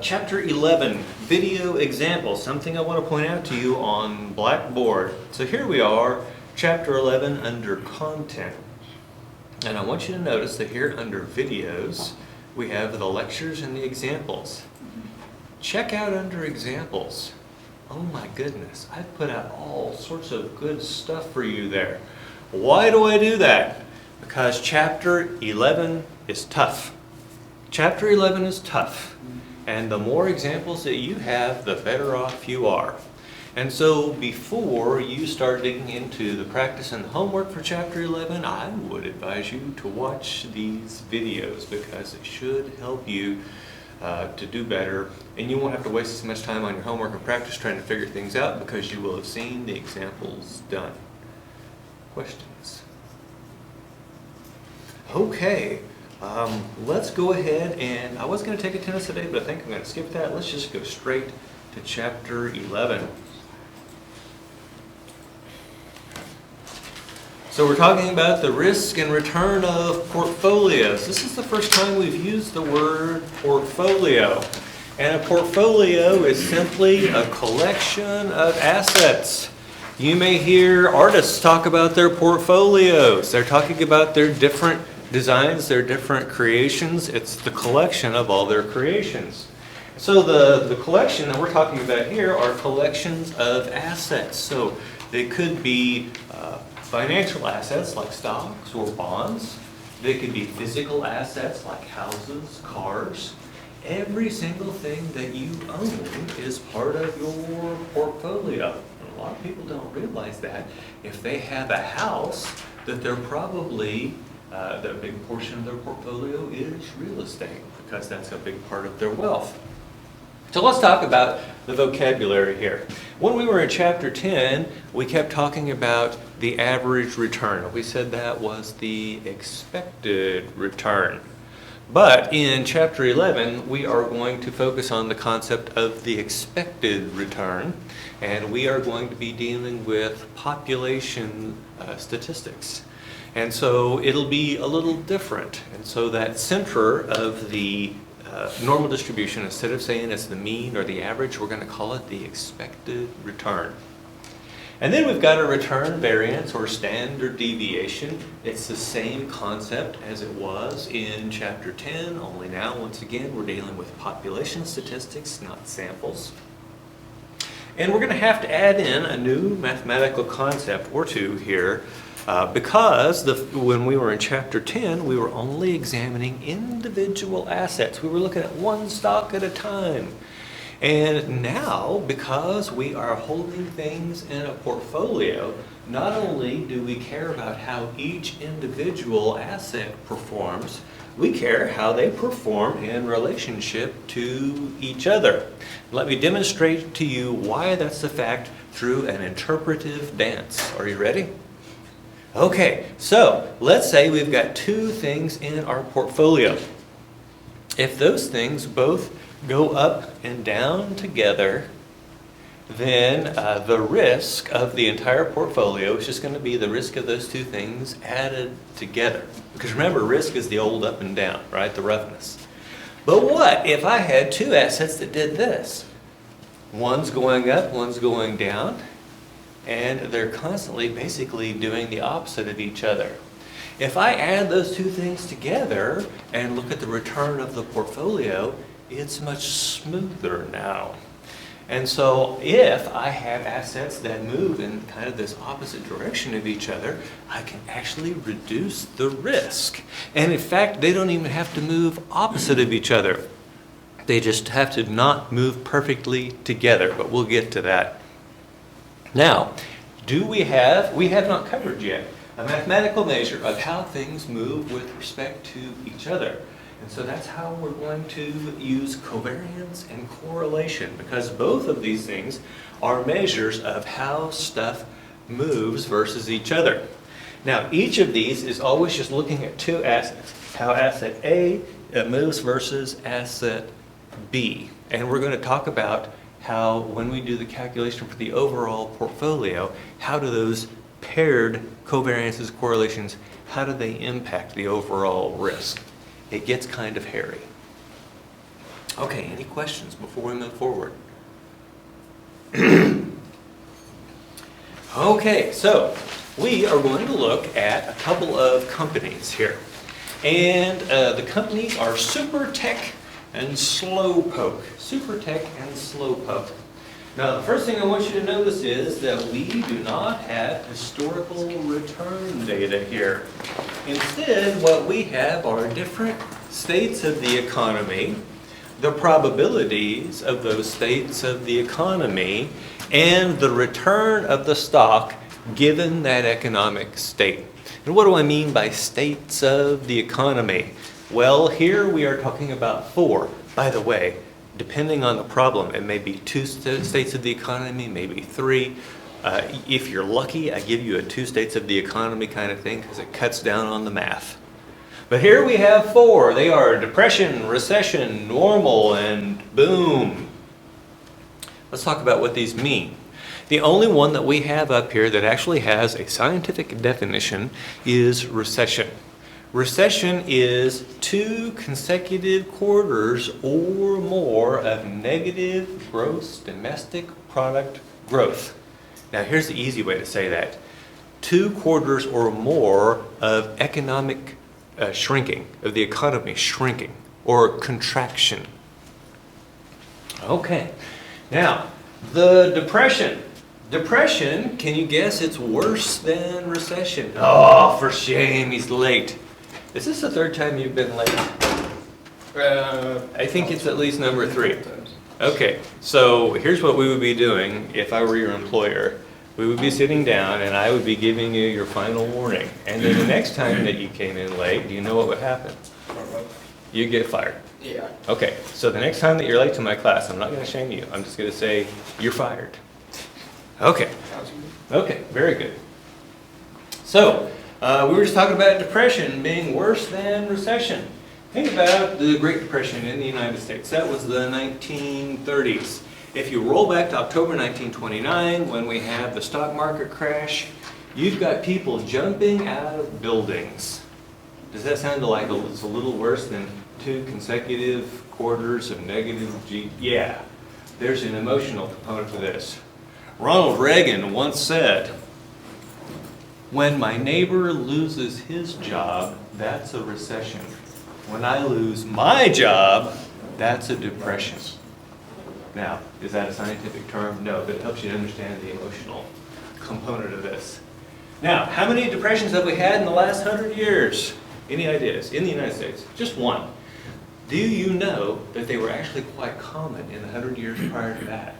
Chapter 11, video example, something I want to point out to you on Blackboard. So here we are, Chapter 11 under content. And I want you to notice that here under videos, we have the lectures and the examples. Check out under examples. Oh my goodness, I've put out all sorts of good stuff for you there. Why do I do that? Because Chapter 11 is tough. Chapter 11 is tough. And the more examples that you have, the better off you are. And so before you start digging into the practice and the homework for Chapter 11, I would advise you to watch these videos because it should help you to do better. And you won't have to waste as much time on your homework and practice trying to figure things out because you will have seen the examples done. Questions? Okay. Let's go ahead and, I was going to take attendance today, but I think I'm going to skip that. Let's just go straight to Chapter 11. So we're talking about the risk and return of portfolios. This is the first time we've used the word portfolio. And a portfolio is simply a collection of assets. You may hear artists talk about their portfolios. They're talking about their different designs, their different creations. It's the collection of all their creations. So the collection that we're talking about here are collections of assets. So they could be financial assets like stocks or bonds. They could be physical assets like houses, cars. Every single thing that you own is part of your portfolio. And a lot of people don't realize that. If they have a house, that they're probably the big portion of their portfolio is real estate because that's a big part of their wealth. So let's talk about the vocabulary here. When we were in Chapter 10, we kept talking about the average return. We said that was the expected return. But in Chapter 11, we are going to focus on the concept of the expected return, and we are going to be dealing with population statistics. And so it'll be a little different. And so that center of the normal distribution, instead of saying it's the mean or the average, we're going to call it the expected return. And then we've got a return variance or standard deviation. It's the same concept as it was in Chapter 10, only now, once again, we're dealing with population statistics, not samples. And we're going to have to add in a new mathematical concept or two here because when we were in Chapter 10, we were only examining individual assets. We were looking at one stock at a time. And now, because we are holding things in a portfolio, not only do we care about how each individual asset performs, we care how they perform in relationship to each other. Let me demonstrate to you why that's the fact through an interpretive dance. Are you ready? Okay, so let's say we've got two things in our portfolio. If those things both go up and down together, then the risk of the entire portfolio is just going to be the risk of those two things added together. Because remember, risk is the old up and down, right? The roughness. But what if I had two assets that did this? One's going up, one's going down, and they're constantly basically doing the opposite of each other. If I add those two things together and look at the return of the portfolio, it's much smoother now. And so if I have assets that move in kind of this opposite direction of each other, I can actually reduce the risk. And in fact, they don't even have to move opposite of each other. They just have to not move perfectly together, but we'll get to that. Now, we have not covered yet a mathematical measure of how things move with respect to each other. And so that's how we're going to use covariance and correlation, because both of these things are measures of how stuff moves versus each other. Now, each of these is always just looking at two assets, how asset A moves versus asset B. And we're going to talk about how when we do the calculation for the overall portfolio, how do those paired covariances, correlations, how do they impact the overall risk? It gets kind of hairy. Okay, any questions before we move forward? Okay, so we are going to look at a couple of companies here. And the companies are SuperTech and Slowpoke. SuperTech and Slowpoke. Now, the first thing I want you to notice is that we do not have historical return data here. Instead, what we have are different states of the economy, the probabilities of those states of the economy, and the return of the stock given that economic state. And what do I mean by states of the economy? Well, here we are talking about 4. By the way, depending on the problem, it may be 2 states of the economy, maybe 3. If you're lucky, I give you a 2 states of the economy kind of thing because it cuts down on the math. But here we have 4. They are depression, recession, normal, and boom. Let's talk about what these mean. The only one that we have up here that actually has a scientific definition is recession. Recession is 2 consecutive quarters or more of negative gross domestic product growth. Now here's the easy way to say that. 2 quarters or more of economic shrinking, of the economy shrinking, or contraction. Okay, now the depression. Depression, can you guess it's worse than recession? Oh, for shame, he's late. Is this the 3rd time you've been late? I think it's at least number 3. Okay, so here's what we would be doing if I were your employer. We would be sitting down and I would be giving you your final warning. And then the next time that you came in late, do you know what would happen? You get fired. Yeah. Okay, so the next time that you're late to my class, I'm not going to shame you. I'm just going to say, you're fired. Okay. Okay, very good. So, we were just talking about depression being worse than recession. Think about the Great Depression in the United States. That was the 1930s. If you roll back to October 1929, when we have the stock market crash, you've got people jumping out of buildings. Does that sound like it's a little worse than 2 consecutive quarters of negative G? Yeah, there's an emotional component to this. Ronald Reagan once said, "When my neighbor loses his job, that's a recession. When I lose my job, that's a depression." Now, is that a scientific term? No, but it helps you to understand the emotional component of this. Now, how many depressions have we had in the last 100 years? Any ideas? In the United States? Just 1. Do you know that they were actually quite common in the 100 years prior to that?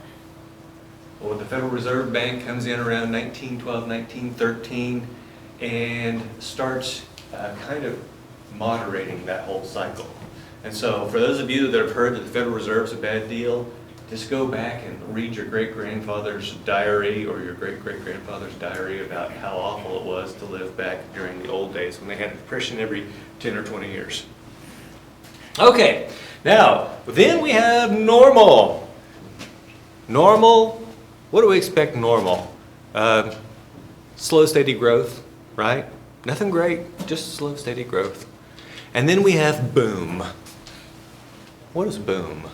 Well, the Federal Reserve Bank comes in around 1912, 1913, and starts kind of moderating that whole cycle. And so, for those of you that have heard that the Federal Reserve is a bad deal, just go back and read your great-grandfather's diary or your great-great-grandfather's diary about how awful it was to live back during the old days when they had a depression every 10 or 20 years. Okay, now, then we have normal. Normal. What do we expect normal? Slow, steady growth, right? Nothing great, just slow, steady growth. And then we have boom. What is boom?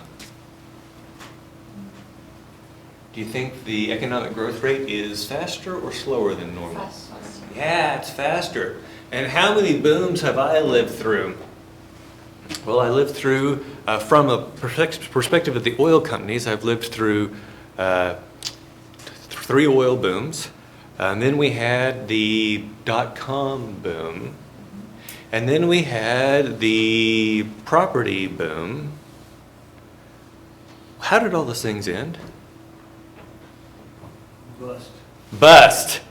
Do you think the economic growth rate is faster or slower than normal? Faster. Yeah, it's faster. And how many booms have I lived through? Well, I lived through, from a perspective of the oil companies, I've lived through 3 oil booms. And then we had the dot-com boom. And then we had the property boom. How did all those things end? Bust,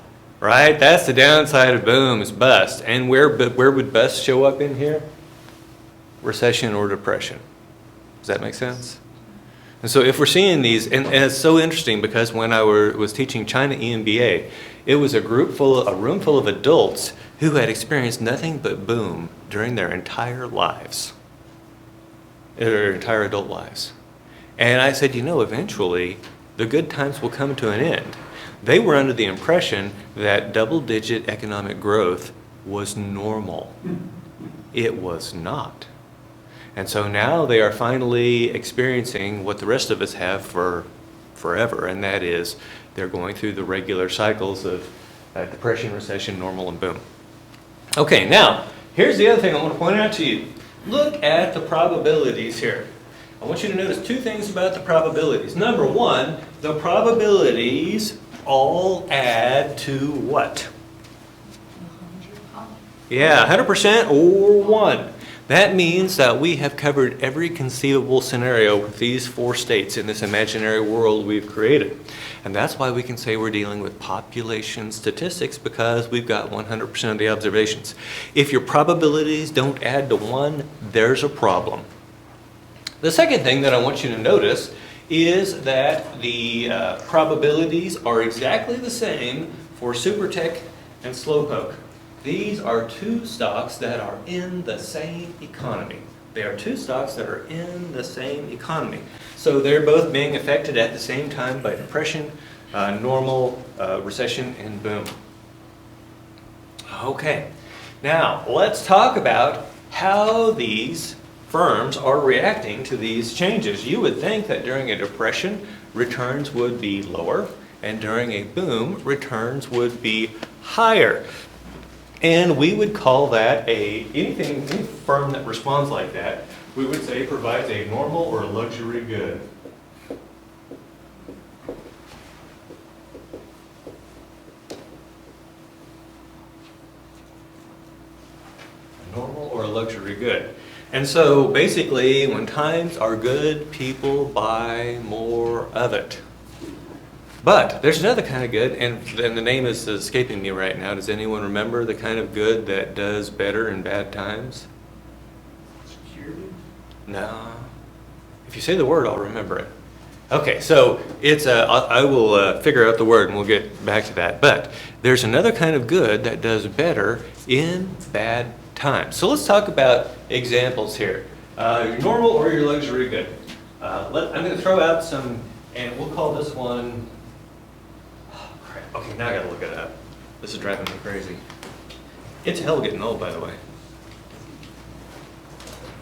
right? That's the downside of boom, is bust. And where would bust show up in here? Recession or depression. Does that make sense? And so if we're seeing these, and it's so interesting because when I was teaching China EMBA, it was a room full of adults who had experienced nothing but boom during their entire lives, their entire adult lives. And I said, you know, eventually the good times will come to an end. They were under the impression that double-digit economic growth was normal. It was not. And so now they are finally experiencing what the rest of us have for forever, and that is they're going through the regular cycles of depression, recession, normal, and boom. Okay, now, here's the other thing I want to point out to you. Look at the probabilities here. I want you to notice two things about the probabilities. Number one, the probabilities all add to what? Yeah, 100% or 1. That means that we have covered every conceivable scenario with these 4 states in this imaginary world we've created. And that's why we can say we're dealing with population statistics, because we've got 100% of the observations. If your probabilities don't add to 1, there's a problem. The second thing that I want you to notice is that the probabilities are exactly the same for Supertech and Slowpoke. These are 2 stocks that are in the same economy. They are 2 stocks that are in the same economy. So they're both being affected at the same time by depression, normal, recession, and boom. Okay, now let's talk about how these firms are reacting to these changes. You would think that during a depression, returns would be lower, and during a boom, returns would be higher. And we would call that any firm that responds like that, we would say provides a normal or luxury good. A normal or luxury good. And so basically, when times are good, people buy more of it. But there's another kind of good, and the name is escaping me right now. Does anyone remember the kind of good that does better in bad times? Security? No. If you say the word, I'll remember it. Okay, so it's I will figure out the word and we'll get back to that. But there's another kind of good that does better in bad times. So let's talk about examples here. Your normal or your luxury good. I'm going to throw out some, and we'll call this one. Okay, now I gotta look it up. This is driving me crazy. It's hell getting old, by the way.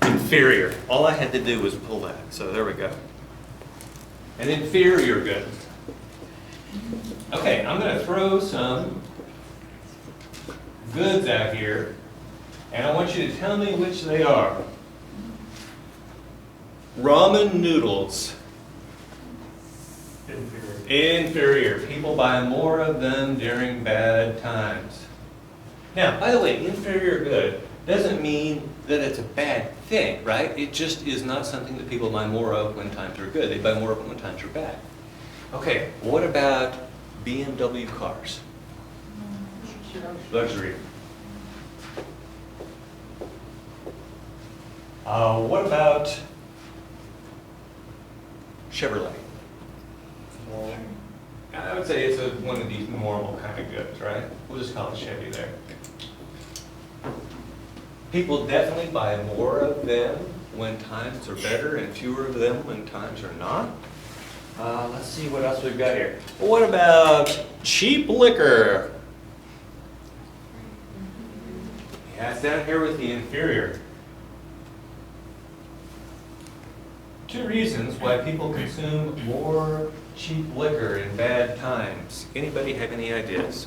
Inferior. All I had to do was pull that, so there we go. An inferior good. Okay, I'm gonna throw some goods out here, and I want you to tell me which they are. Ramen noodles. Inferior. People buy more of them during bad times. Now, by the way, inferior good doesn't mean that it's a bad thing, right? It just is not something that people buy more of when times are good. They buy more of it when times are bad. Okay, what about BMW cars? Luxury. What about Chevrolet? I would say it's one of these normal kind of goods, right? We'll just call it Chevy there. People definitely buy more of them when times are better and fewer of them when times are not. Let's see what else we've got here. What about cheap liquor? Yeah, it's down here with the inferior. 2 reasons why people consume more cheap liquor in bad times. Anybody have any ideas?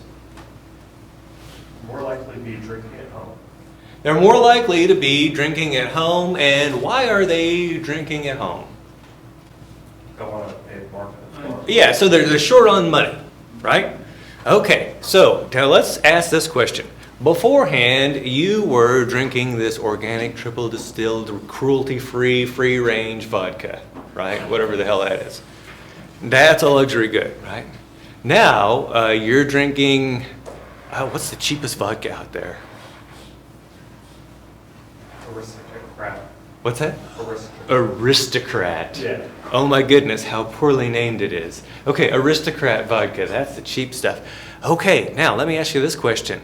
More likely to be drinking at home. They're more likely to be drinking at home, and why are they drinking at home? Don't want to pay more for the car. Yeah, so they're short on money, right? Okay, so now let's ask this question. Beforehand, you were drinking this organic, triple distilled, cruelty-free, free-range vodka, right? Whatever the hell that is. That's a luxury good, right? Now, you're drinking, what's the cheapest vodka out there? Aristocrat. What's that? Aristocrat. Aristocrat. Yeah. Oh my goodness, how poorly named it is. Okay, Aristocrat vodka, that's the cheap stuff. Okay, now let me ask you this question.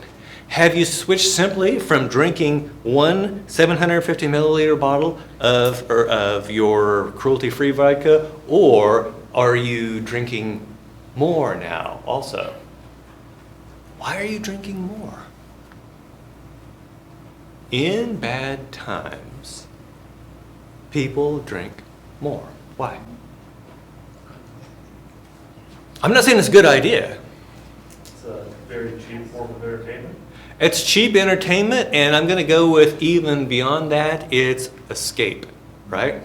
Have you switched simply from drinking one 750 milliliter bottle of your cruelty-free vodka, or are you drinking more now also? Why are you drinking more? In bad times, people drink more. Why? I'm not saying it's a good idea. It's a very cheap form of entertainment. It's cheap entertainment, and I'm going to go with even beyond that, it's escape, right?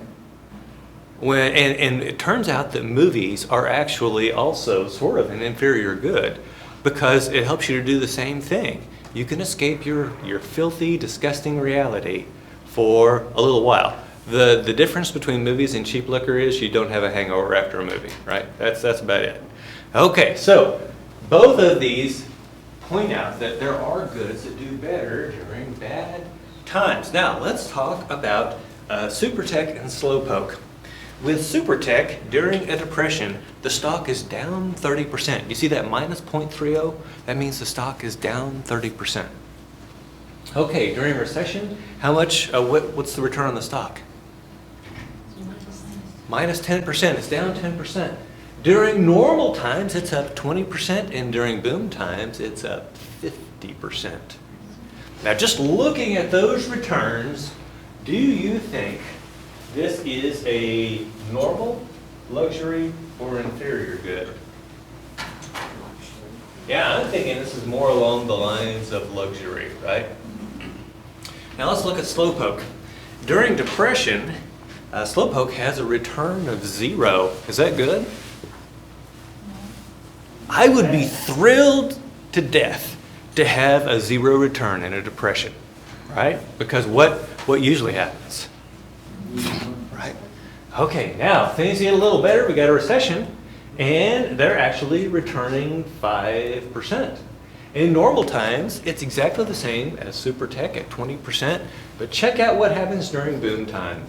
And it turns out that movies are actually also sort of an inferior good because it helps you to do the same thing. You can escape your filthy, disgusting reality for a little while. The difference between movies and cheap liquor is you don't have a hangover after a movie, right? That's about it. Okay, so both of these point out that there are goods that do better during bad times. Now, let's talk about Supertech and Slowpoke. With Supertech, during a depression, the stock is down 30%. You see that minus 0.30? That means the stock is down 30%. Okay, during recession, how much, what's the return on the stock? Minus 10%, it's down 10%. During normal times, it's up 20%, and during boom times, it's up 50%. Now, just looking at those returns, do you think this is a normal, luxury, or inferior good? Yeah, I'm thinking this is more along the lines of luxury, right? Now let's look at Slowpoke. During depression, Slowpoke has a return of 0. Is that good? I would be thrilled to death to have a 0 return in a depression, right? Because what usually happens? Right? Okay, now things get a little better. We got a recession, and they're actually returning 5%. In normal times, it's exactly the same as Supertech at 20%, but check out what happens during boom time.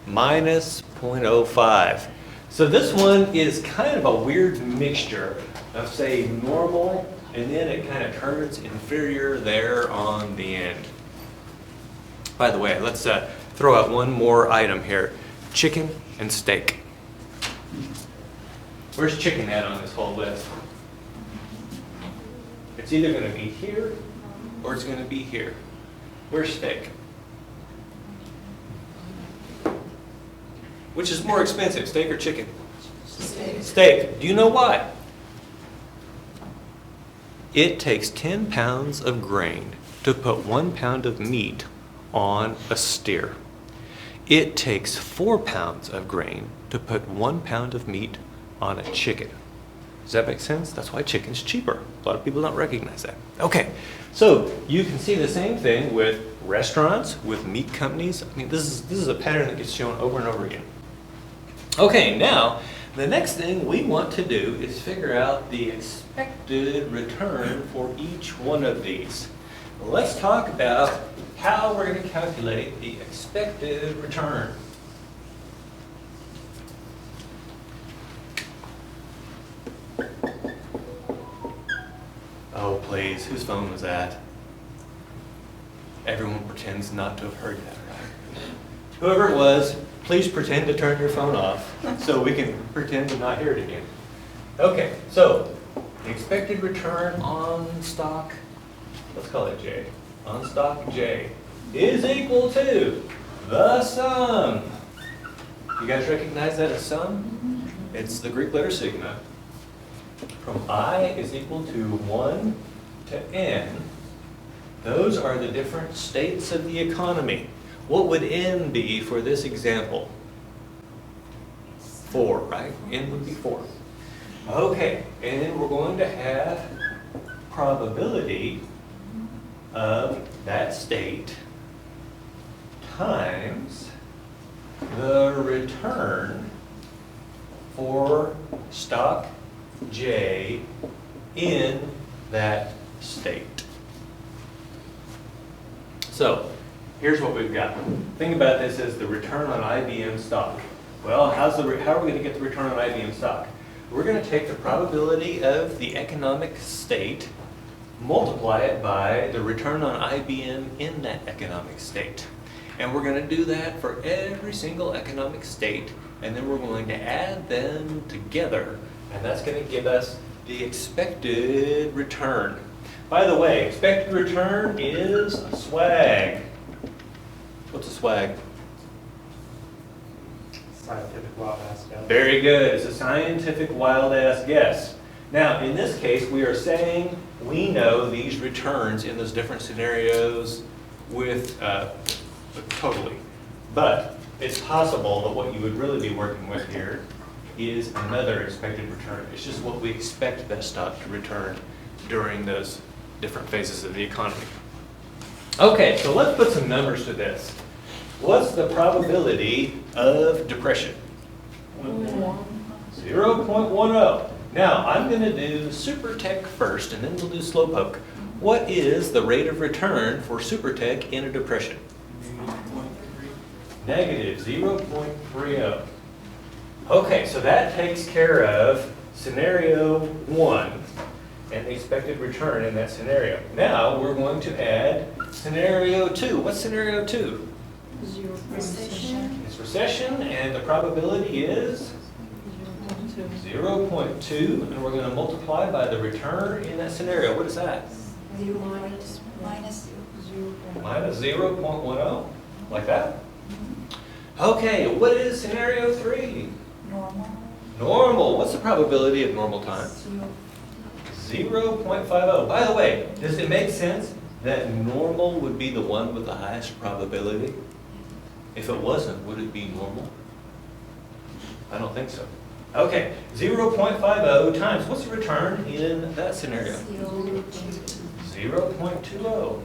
Minus 0.05. So this one is kind of a weird mixture of, say, normal, and then it kind of turns inferior there on the end. By the way, let's throw out one more item here. Chicken and steak. Where's chicken at on this whole list? It's either going to be here or it's going to be here. Where's steak? Which is more expensive, steak or chicken? Steak. Steak. Do you know why? It takes 10 pounds of grain to put 1 pound of meat on a steer. It takes 4 pounds of grain to put 1 pound of meat on a chicken. Does that make sense? That's why chicken's cheaper. A lot of people don't recognize that. Okay, so you can see the same thing with restaurants, with meat companies. I mean, this is a pattern that gets shown over and over again. Okay, now, the next thing we want to do is figure out the expected return for each one of these. Let's talk about how we're going to calculate the expected return. Oh, please, whose phone was that? Everyone pretends not to have heard that, right? Whoever it was, please pretend to turn your phone off so we can pretend to not hear it again. Okay, so the expected return on stock, let's call it J, on stock J, is equal to the sum. You guys recognize that as sum? It's the Greek letter sigma. From I is equal to 1 to n. Those are the different states of the economy. What would n be for this example? 4, right? N would be 4. Okay, and then we're going to have probability of that state times the return for stock J in that state. So, here's what we've got. Think about this as the return on IBM stock. Well, how are we going to get the return on IBM stock? We're going to take the probability of the economic state, multiply it by the return on IBM in that economic state. And we're going to do that for every single economic state, and then we're going to add them together, and that's going to give us the expected return. By the way, expected return is a swag. What's a swag? Scientific wild ass guess. Very good. It's a scientific wild-ass guess. Now, in this case, we are saying we know these returns in those different scenarios with totally. But it's possible that what you would really be working with here is another expected return. It's just what we expect that stock to return during those different phases of the economy. Okay, so let's put some numbers to this. What's the probability of depression? 0.10. Now, I'm going to do super tech first, and then we'll do slowpoke. What is the rate of return for super tech in a depression? Negative 0.30. Okay, so that takes care of scenario 1 and the expected return in that scenario. Now, we're going to add scenario 2. What's scenario 2? Recession. It's recession, and the probability is 0.2, and we're going to multiply by the return in that scenario. What is that? Minus Minus 0.10, like that? Okay, what is scenario 3? normal. Normal. What's the probability of normal times? 0.50. By the way, does it make sense that normal would be the one with the highest probability? If it wasn't, would it be normal? I don't think so. Okay, 0.50 times, what's the return in that scenario? 0.20.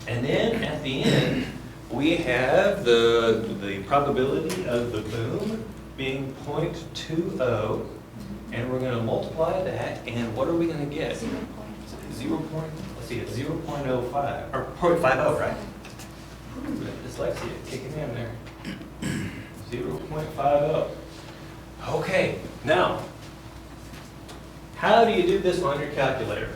And then at the end, we have the probability of the boom being 0.20, and we're going to multiply that, and what are we going to get? 0.05, or 0.50, right? Dyslexia kicking in there. 0.50. Okay, now, how do you do this on your calculator?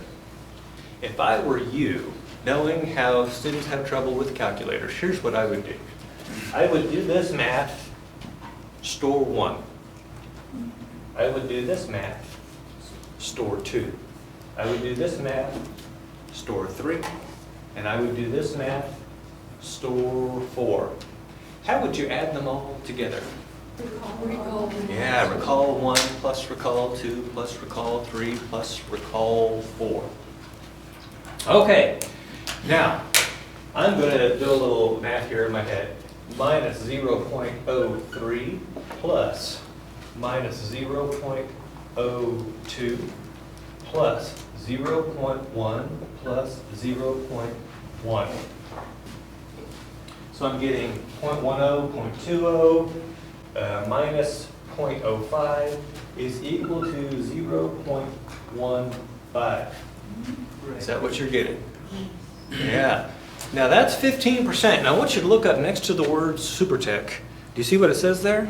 If I were you, knowing how students have trouble with calculators, here's what I would do. I would do this math, store 1. I would do this math, store 2. I would do this math, store 3. And I would do this math, store 4. How would you add them all together? Recall. Yeah, recall 1 plus recall 2 plus recall 3 plus recall 4. Okay, now I'm going to do a little math here in my head. Minus 0.03 plus minus 0.02 plus 0.1 plus 0.1. So I'm getting 0.10, 0.20 minus 0.05 is equal to 0.15. Is that what you're getting? Yeah. Now that's 15%. Now I want you to look up next to the word SuperTech. Do you see what it says there?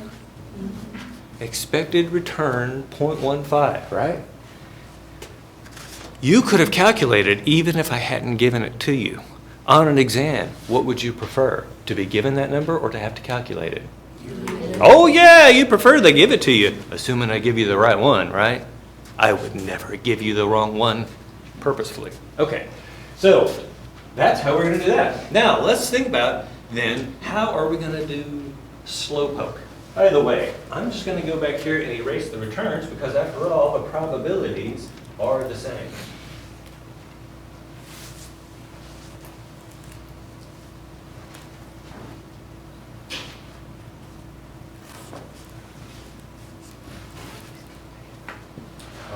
Expected return 0.15, right? You could have calculated even if I hadn't given it to you. On an exam, what would you prefer? To be given that number or to have to calculate it? Oh yeah, you prefer they give it to you, assuming I give you the right one, right? I would never give you the wrong one purposefully. Okay, so that's how we're going to do that. Now, let's think about then, how are we going to do slowpoke? By the way, I'm just going to go back here and erase the returns because after all, the probabilities are the same.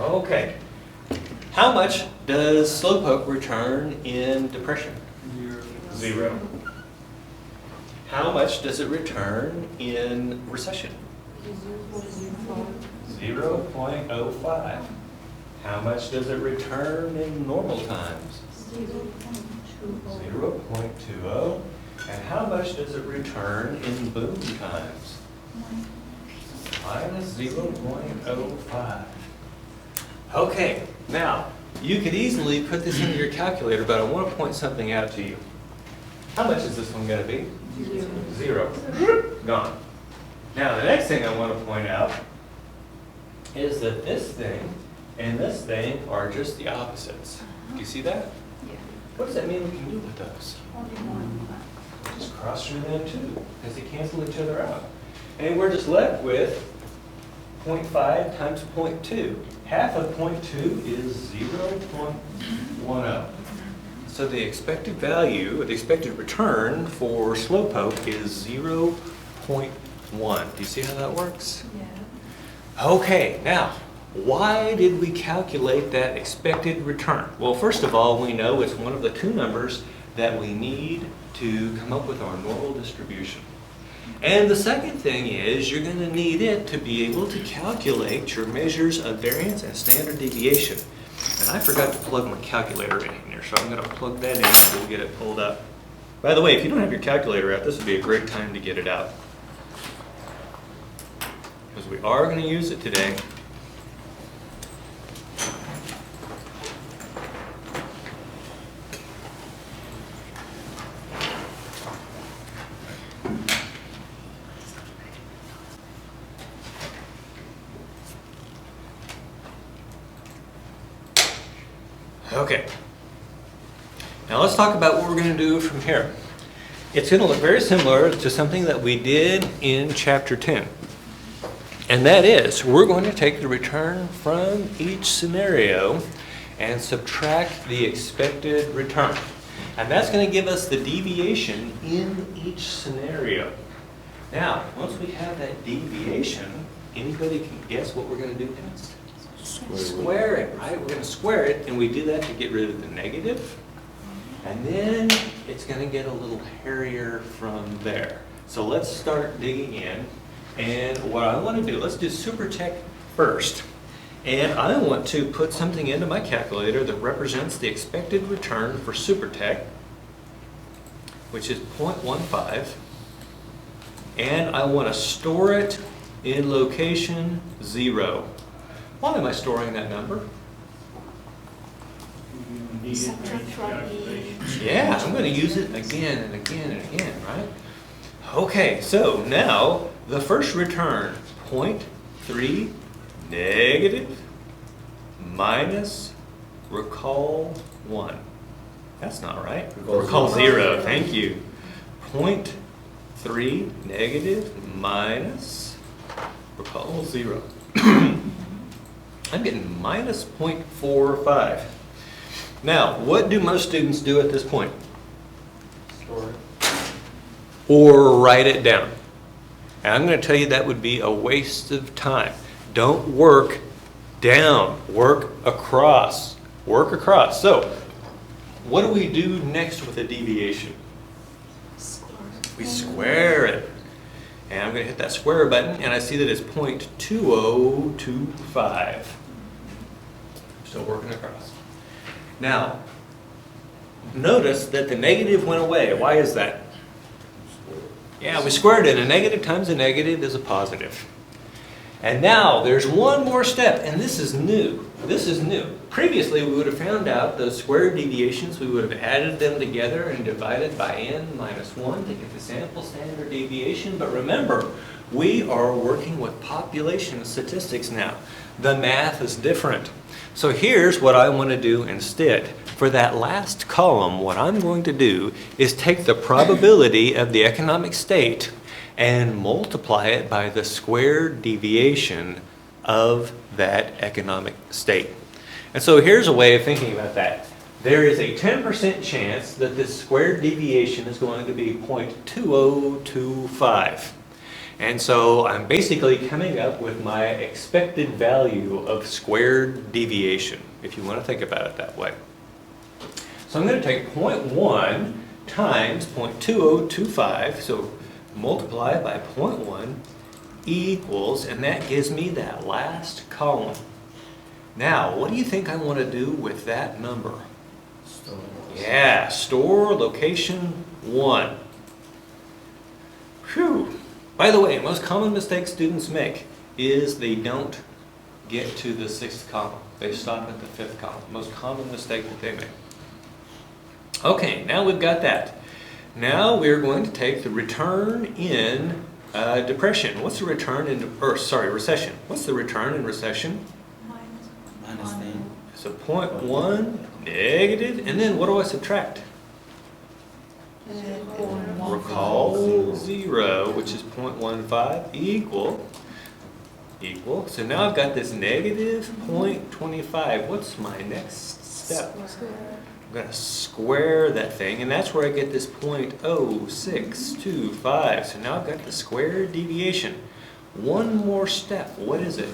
Okay. How much does slowpoke return in depression? 0. How much does it return in recession? 0.05. How much does it return in normal times? 0.20. And how much does it return in boom times? Minus 0.05. Okay, now, you could easily put this into your calculator, but I want to point something out to you. How much is this one going to be? 0. Gone. Now, the next thing I want to point out is that this thing and this thing are just the opposites. Do you see that? What does that mean we can do with those? Just cross through them too, because they cancel each other out. And we're just left with 0.5 times 0.2. Half of 0.2 is 0.10. So the expected value, or the expected return for slowpoke is 0.1. Do you see how that works? Yeah. Okay, now, why did we calculate that expected return? Well, first of all, we know it's one of the two numbers that we need to come up with our normal distribution. And the second thing is you're going to need it to be able to calculate your measures of variance and standard deviation. And I forgot to plug my calculator in here, so I'm going to plug that in and we'll get it pulled up. By the way, if you don't have your calculator out, this would be a great time to get it out, because we are going to use it today. Okay, now let's talk about what we're going to do from here. It's going to look very similar to something that we did in Chapter 10. And that is, we're going to take the return from each scenario and subtract the expected return. And that's going to give us the deviation in each scenario. Now, once we have that deviation, anybody can guess what we're going to do next? Square it, right? We're going to square it, and we do that to get rid of the negative. And then it's going to get a little hairier from there. So let's start digging in. And what I want to do, let's do SuperTech first. And I want to put something into my calculator that represents the expected return for SuperTech, which is 0.15. And I want to store it in location 0. Why am I storing that number? Subtract from each. Yeah, I'm going to use it again and again and again, right? Okay, so now the first return, 0.3 negative minus recall 1. That's not right. Recall 0, thank you. 0.3 negative minus recall 0. I'm getting minus 0.45. Now, what do most students do at this point? Store it. Or write it down. And I'm going to tell you that would be a waste of time. Don't work down, work across. Work across. So, what do we do next with a deviation? We square it. And I'm going to hit that square button, and I see that it's 0.2025. Still working across. Now, notice that the negative went away. Why is that? Yeah, we squared it. A negative times a negative is a positive. And now there's one more step, and this is new. This is new. Previously, we would have found out those square deviations. We would have added them together and divided by n minus 1 to get the sample standard deviation. But remember, we are working with population statistics now. The math is different. So here's what I want to do instead. For that last column, what I'm going to do is take the probability of the economic state and multiply it by the squared deviation of that economic state. And so here's a way of thinking about that. There is a 10% chance that this squared deviation is going to be 0.2025. And so I'm basically coming up with my expected value of squared deviation, if you want to think about it that way. So I'm going to take 0.1 times 0.2025, so multiply it by 0.1 equals, and that gives me that last column. Now, what do you think I want to do with that number? Store. Yeah, store location 1. Whew. By the way, most common mistake students make is they don't get to the 6th column. They stop at the 5th column. Most common mistake that they make. Okay, now we've got that. Now we're going to take the return in depression. What's the return in, recession? What's the return in recession? Minus 10. So 0.1 negative, and then what do I subtract? Recall 0, which is 0.15, equal. So now I've got this negative 0.25. What's my next step? I'm going to square that thing, and that's where I get this 0.0625. So now I've got the squared deviation. One more step. What is it?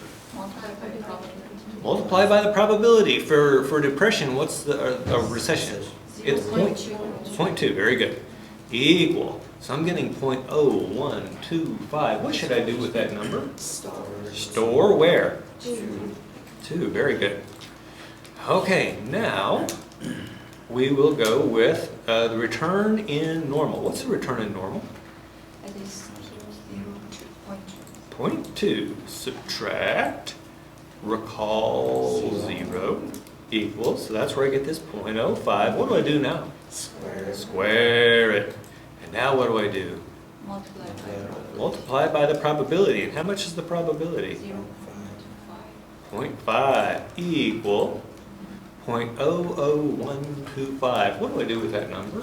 Multiply by the probability. For depression, what's the recession? It's 0.2. Very good. Equal. So I'm getting 0.0125. What should I do with that number? Store where? 2. Very good. Okay, now we will go with the return in normal. What's the return in normal? It is 0.2. Subtract. Recall 0 equals. So that's where I get this 0.05. What do I do now? Square it. And now what do I do? Multiply by the probability. And how much is the probability? 0.5 equal 0.00125. What do I do with that number?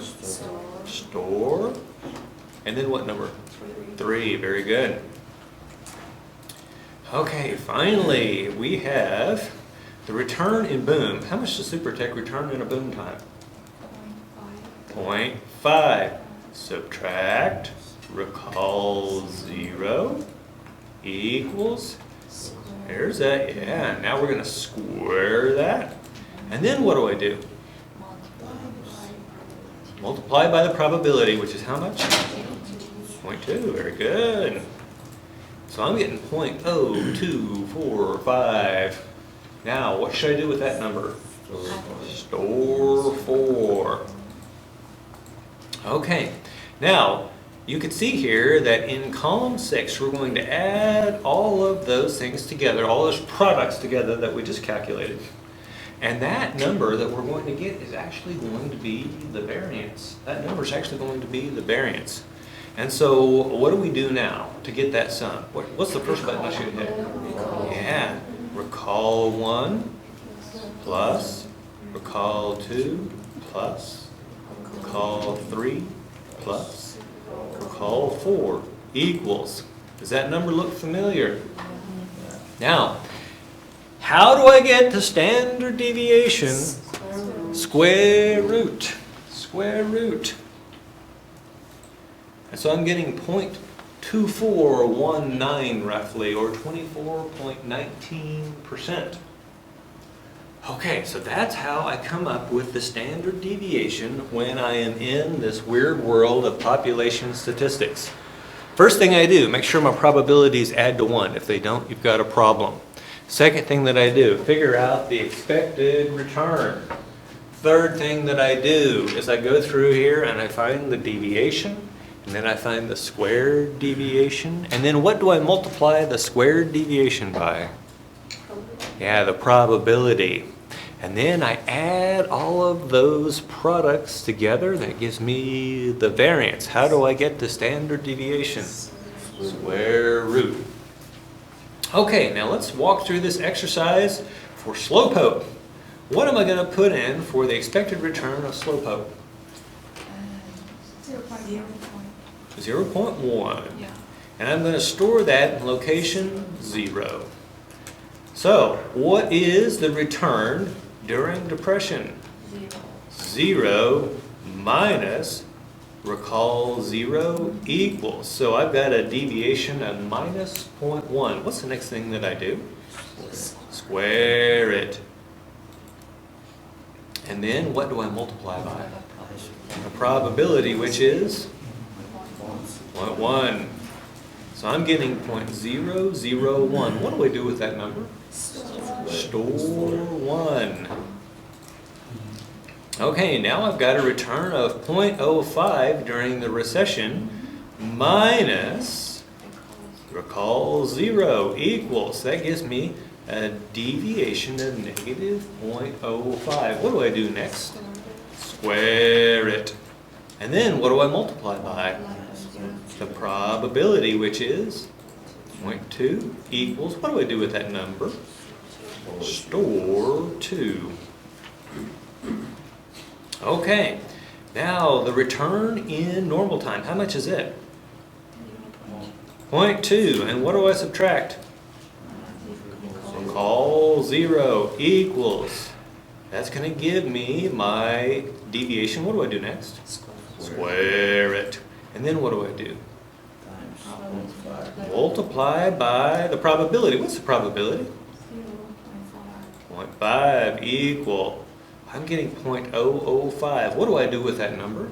Store. And then what number? 3. Very good. Okay, finally we have the return in boom. How much does Supertech return in a boom time? 0.5. Subtract. Recall 0 equals. There's that. Yeah, now we're going to square that. And then what do I do? Multiply by the probability, which is how much? 0.2. Very good. So I'm getting 0.0245. Now, what should I do with that number? Store 4. Okay. Now, you can see here that in column 6, we're going to add all of those things together, all those products together that we just calculated. And that number that we're going to get is actually going to be the variance. That number is actually going to be the variance. And so what do we do now to get that sum? What's the first button I should hit? Yeah. Recall 1 plus recall 2 plus recall 3 plus recall 4 equals. Does that number look familiar? Now, how do I get the standard deviation? Square root. Square root. And so I'm getting 0.2419 roughly, or 24.19%. Okay, so that's how I come up with the standard deviation when I am in this weird world of population statistics. First thing I do, make sure my probabilities add to 1. If they don't, you've got a problem. Second thing that I do, figure out the expected return. Third thing that I do is I go through here and I find the deviation, and then I find the squared deviation, and then what do I multiply the squared deviation by? Yeah, the probability. And then I add all of those products together. That gives me the variance. How do I get the standard deviation? Square root. Okay, now let's walk through this exercise for slowpoke. What am I going to put in for the expected return of slowpoke? 0.1. Yeah. And I'm going to store that in location 0. So, what is the return during depression? 0 minus recall 0 equals. So I've got a deviation of minus 0.1. What's the next thing that I do? Square it. And then what do I multiply by? The probability, which is 0.1. So I'm getting 0.001. What do I do with that number? Store 1. Okay, now I've got a return of 0.05 during the recession minus recall 0 equals. That gives me a deviation of negative 0.05. What do I do next? Square it. And then what do I multiply by? The probability, which is 0.2 equals. What do I do with that number? Store 2. Okay, Now, the return in normal time, how much is it? 0.2. And what do I subtract? Call 0 equals. That's going to give me my deviation. What do I do next? Square it. And then what do I do? Multiply by the probability. What's the probability? 0.5 equal. I'm getting 0.005. What do I do with that number?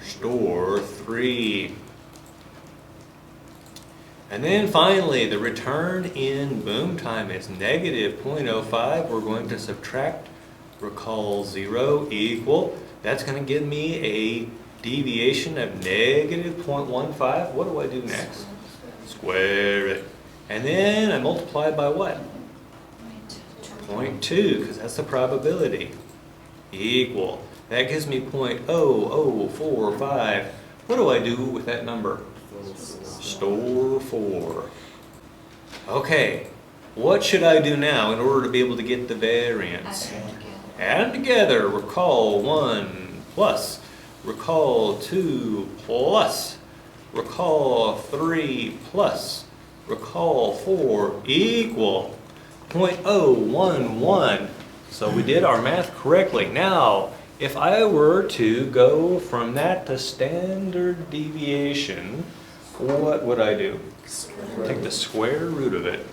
Store 3. And then finally, the return in boom time is negative 0.05. We're going to subtract, recall 0 equal. That's going to give me a deviation of negative 0.15. What do I do next? Square it. And then I multiply by what? 0.2, because that's the probability. Equal. That gives me 0.0045. What do I do with that number? Store 4. Okay, what should I do now in order to be able to get the variance? Add them together. Recall 1 plus. Recall 2 plus. Recall 3 plus. Recall 4 equal 0.011. So we did our math correctly. Now, if I were to go from that to standard deviation, what would I do? Take the square root of it.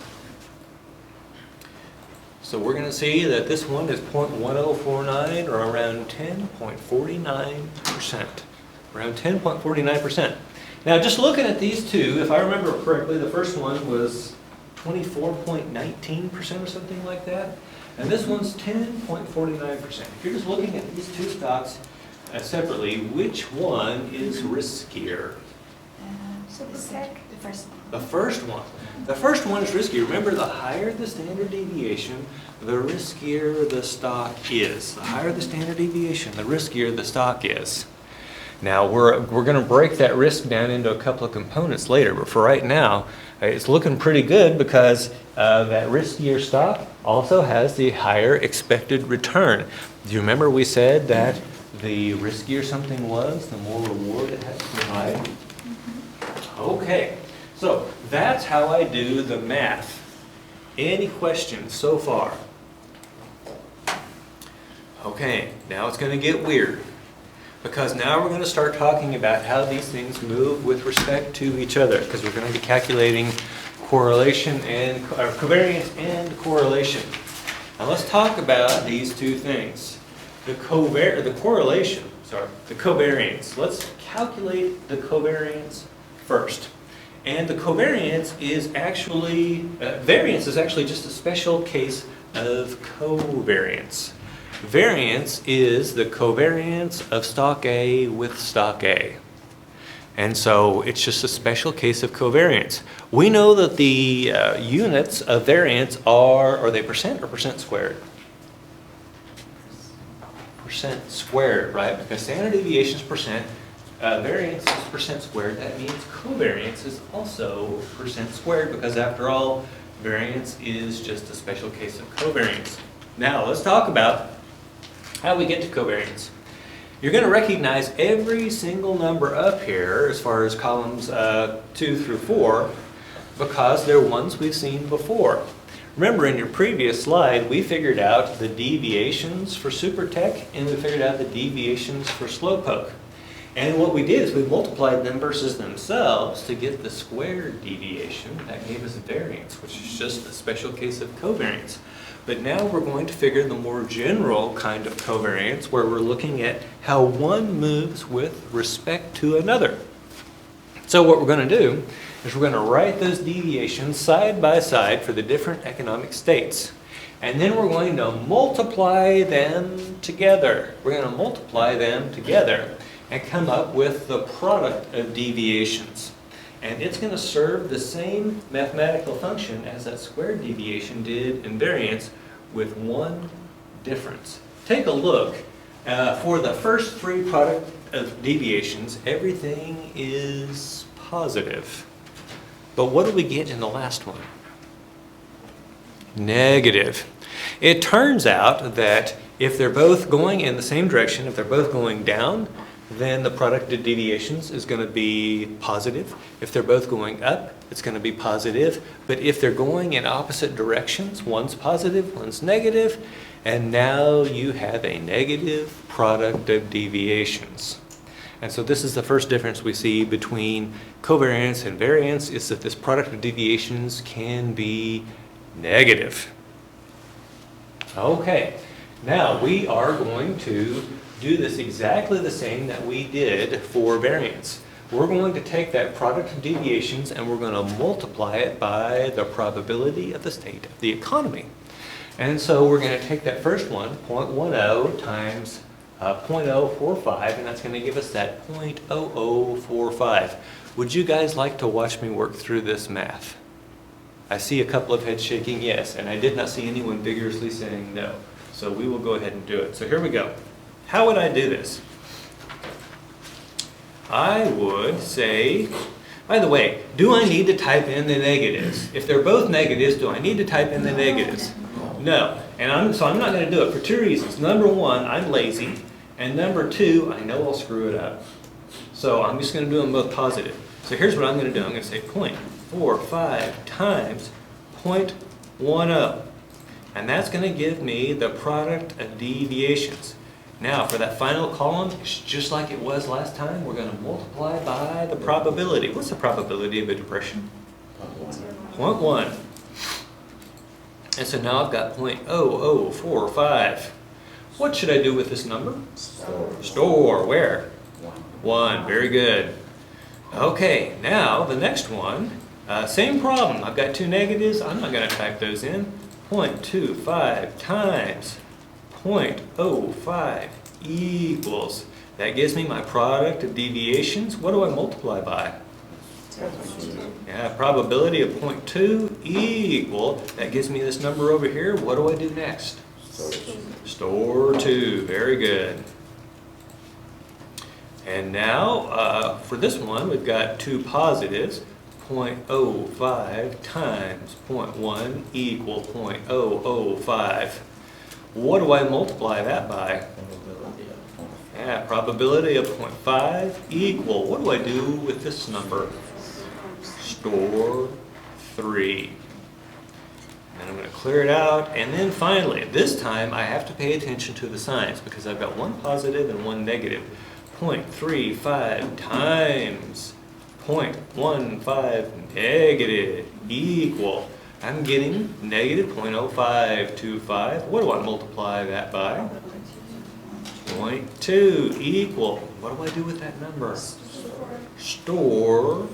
So we're going to see that this one is 0.1049, or around 10.49%. Around 10.49%. Now, just looking at these two, if I remember correctly, the first one was 24.19% or something like that. And this one's 10.49%. If you're just looking at these two stocks separately, which one is riskier? The first one. The first one. The first one is riskier. Remember, the higher the standard deviation, the riskier the stock is. The higher the standard deviation, the riskier the stock is. Now, we're going to break that risk down into a couple of components later, but for right now, it's looking pretty good because that riskier stock also has the higher expected return. Do you remember we said that the riskier something was, the more reward it had to provide? Okay, so that's how I do the math. Any questions so far? Okay, now it's going to get weird, because now we're going to start talking about how these things move with respect to each other, because we're going to be calculating correlation and covariance and correlation. Now let's talk about these two things. The covariance. Let's calculate the covariance first. And the covariance is actually, variance is actually just a special case of covariance. Variance is the covariance of stock A with stock A. And so it's just a special case of covariance. We know that the units of variance are they percent or percent squared? Percent squared, right? Because standard deviation is percent, variance is percent squared. That means covariance is also percent squared, because after all, variance is just a special case of covariance. Now let's talk about how we get to covariance. You're going to recognize every single number up here as far as columns 2 through 4 because they're ones we've seen before. Remember, in your previous slide, we figured out the deviations for Supertech and we figured out the deviations for Slowpoke. And what we did is we multiplied them versus themselves to get the squared deviation. That gave us a variance, which is just a special case of covariance. But now we're going to figure the more general kind of covariance, where we're looking at how one moves with respect to another. So what we're going to do is we're going to write those deviations side by side for the different economic states. And then we're going to multiply them together. We're going to multiply them together and come up with the product of deviations. And it's going to serve the same mathematical function as that squared deviation did in variance, with one difference. Take a look. For the first three product of deviations, everything is positive. But what do we get in the last one? Negative. It turns out that if they're both going in the same direction, if they're both going down, then the product of deviations is going to be positive. If they're both going up, it's going to be positive. But if they're going in opposite directions, one's positive, one's negative, and now you have a negative product of deviations. And so this is the first difference we see between covariance and variance, is that this product of deviations can be negative. Okay, now we are going to do this exactly the same that we did for variance. We're going to take that product of deviations and we're going to multiply it by the probability of the state of the economy. And so we're going to take that first one, 0.10 times 0.045, and that's going to give us that 0.0045. Would you guys like to watch me work through this math? I see a couple of heads shaking yes, and I did not see anyone vigorously saying no. So we will go ahead and do it. So here we go. How would I do this? I would say, by the way, do I need to type in the negatives? If they're both negatives, do I need to type in the negatives? No. And so I'm not going to do it for two reasons. Number one, I'm lazy. And number two, I know I'll screw it up. So I'm just going to do them both positive. So here's what I'm going to do. I'm going to say 0.45 times 0.10. And that's going to give me the product of deviations. Now, for that final column, it's just like it was last time. We're going to multiply by the probability. What's the probability of a depression? 0.1. And so now I've got 0.0045. What should I do with this number? Store. Where? 1. Very good. Okay, now the next one. Same problem. I've got two negatives. I'm not going to type those in. 0.25 times 0.05 equals. That gives me my product of deviations. What do I multiply by? Yeah, probability of 0.2 equal. That gives me this number over here. What do I do next? Store 2. Very good. And now for this one, we've got two positives. 0.05 times 0.1 equal 0.005. What do I multiply that by? Yeah, probability of 0.5 equal. What do I do with this number? Store 3. And I'm going to clear it out. And then finally, this time I have to pay attention to the signs because I've got one positive and one negative. 0.35 times 0.15 negative equal. I'm getting negative 0.0525. What do I multiply that by? 0.2 equal. What do I do with that number? Store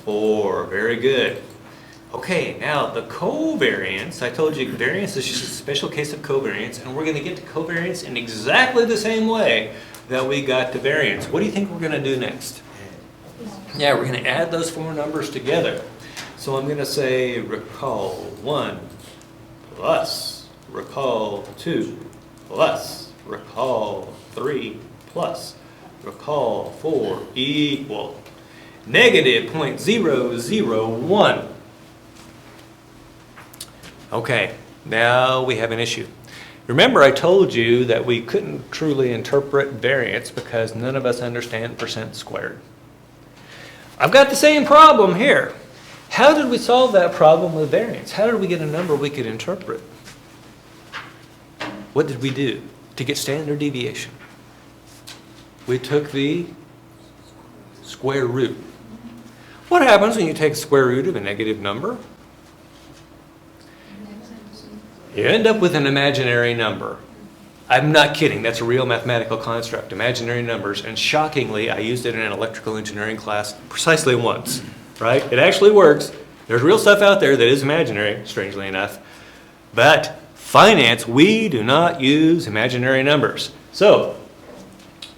4. Very good. Okay, now the covariance. I told you variance is just a special case of covariance, and we're going to get to covariance in exactly the same way that we got to variance. What do you think we're going to do next? Yeah, we're going to add those four numbers together. So I'm going to say recall 1 plus recall 2 plus recall 3 plus recall 4 equal negative 0.001. Okay, now we have an issue. Remember I told you that we couldn't truly interpret variance because none of us understand percent squared. I've got the same problem here. How did we solve that problem with variance? How did we get a number we could interpret? What did we do to get standard deviation? We took the square root. What happens when you take the square root of a negative number? You end up with an imaginary number. I'm not kidding. That's a real mathematical construct, imaginary numbers. And shockingly, I used it in an electrical engineering class precisely once, right? It actually works. There's real stuff out there that is imaginary, strangely enough. But finance, we do not use imaginary numbers. So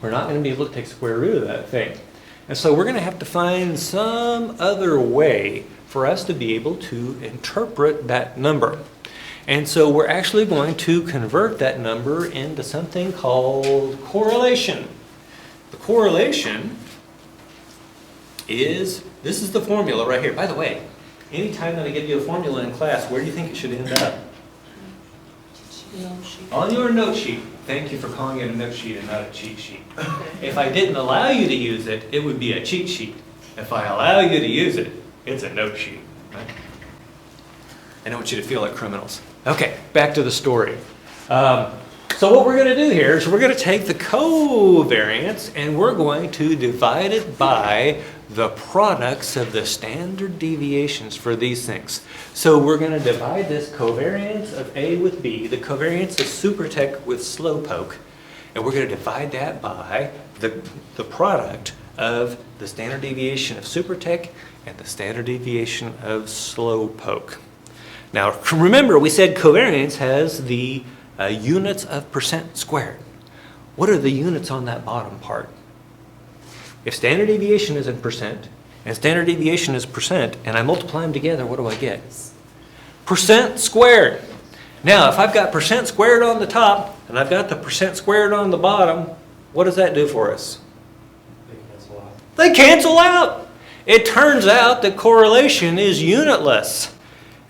we're not going to be able to take the square root of that thing. And so we're going to have to find some other way for us to be able to interpret that number. And so we're actually going to convert that number into something called correlation. The correlation is, this is the formula right here. By the way, anytime that I give you a formula in class, where do you think it should end up? No sheet. On your note sheet, thank you for calling it a note sheet and not a cheat sheet. If I didn't allow you to use it, it would be a cheat sheet. If I allow you to use it, it's a note sheet. Right? I don't want you to feel like criminals. Okay, back to the story. So what we're going to do here is we're going to take the covariance and we're going to divide it by the products of the standard deviations for these things. So we're going to divide this covariance of A with B, the covariance of supertech with slowpoke, and we're going to divide that by the product of the standard deviation of supertech and the standard deviation of slowpoke. Now remember, we said covariance has the units of percent squared. What are the units on that bottom part? If standard deviation is in percent and standard deviation is percent and I multiply them together, what do I get? Percent squared. Now if I've got percent squared on the top and I've got the percent squared on the bottom, what does that do for us? They cancel out. They cancel out. It turns out that correlation is unitless.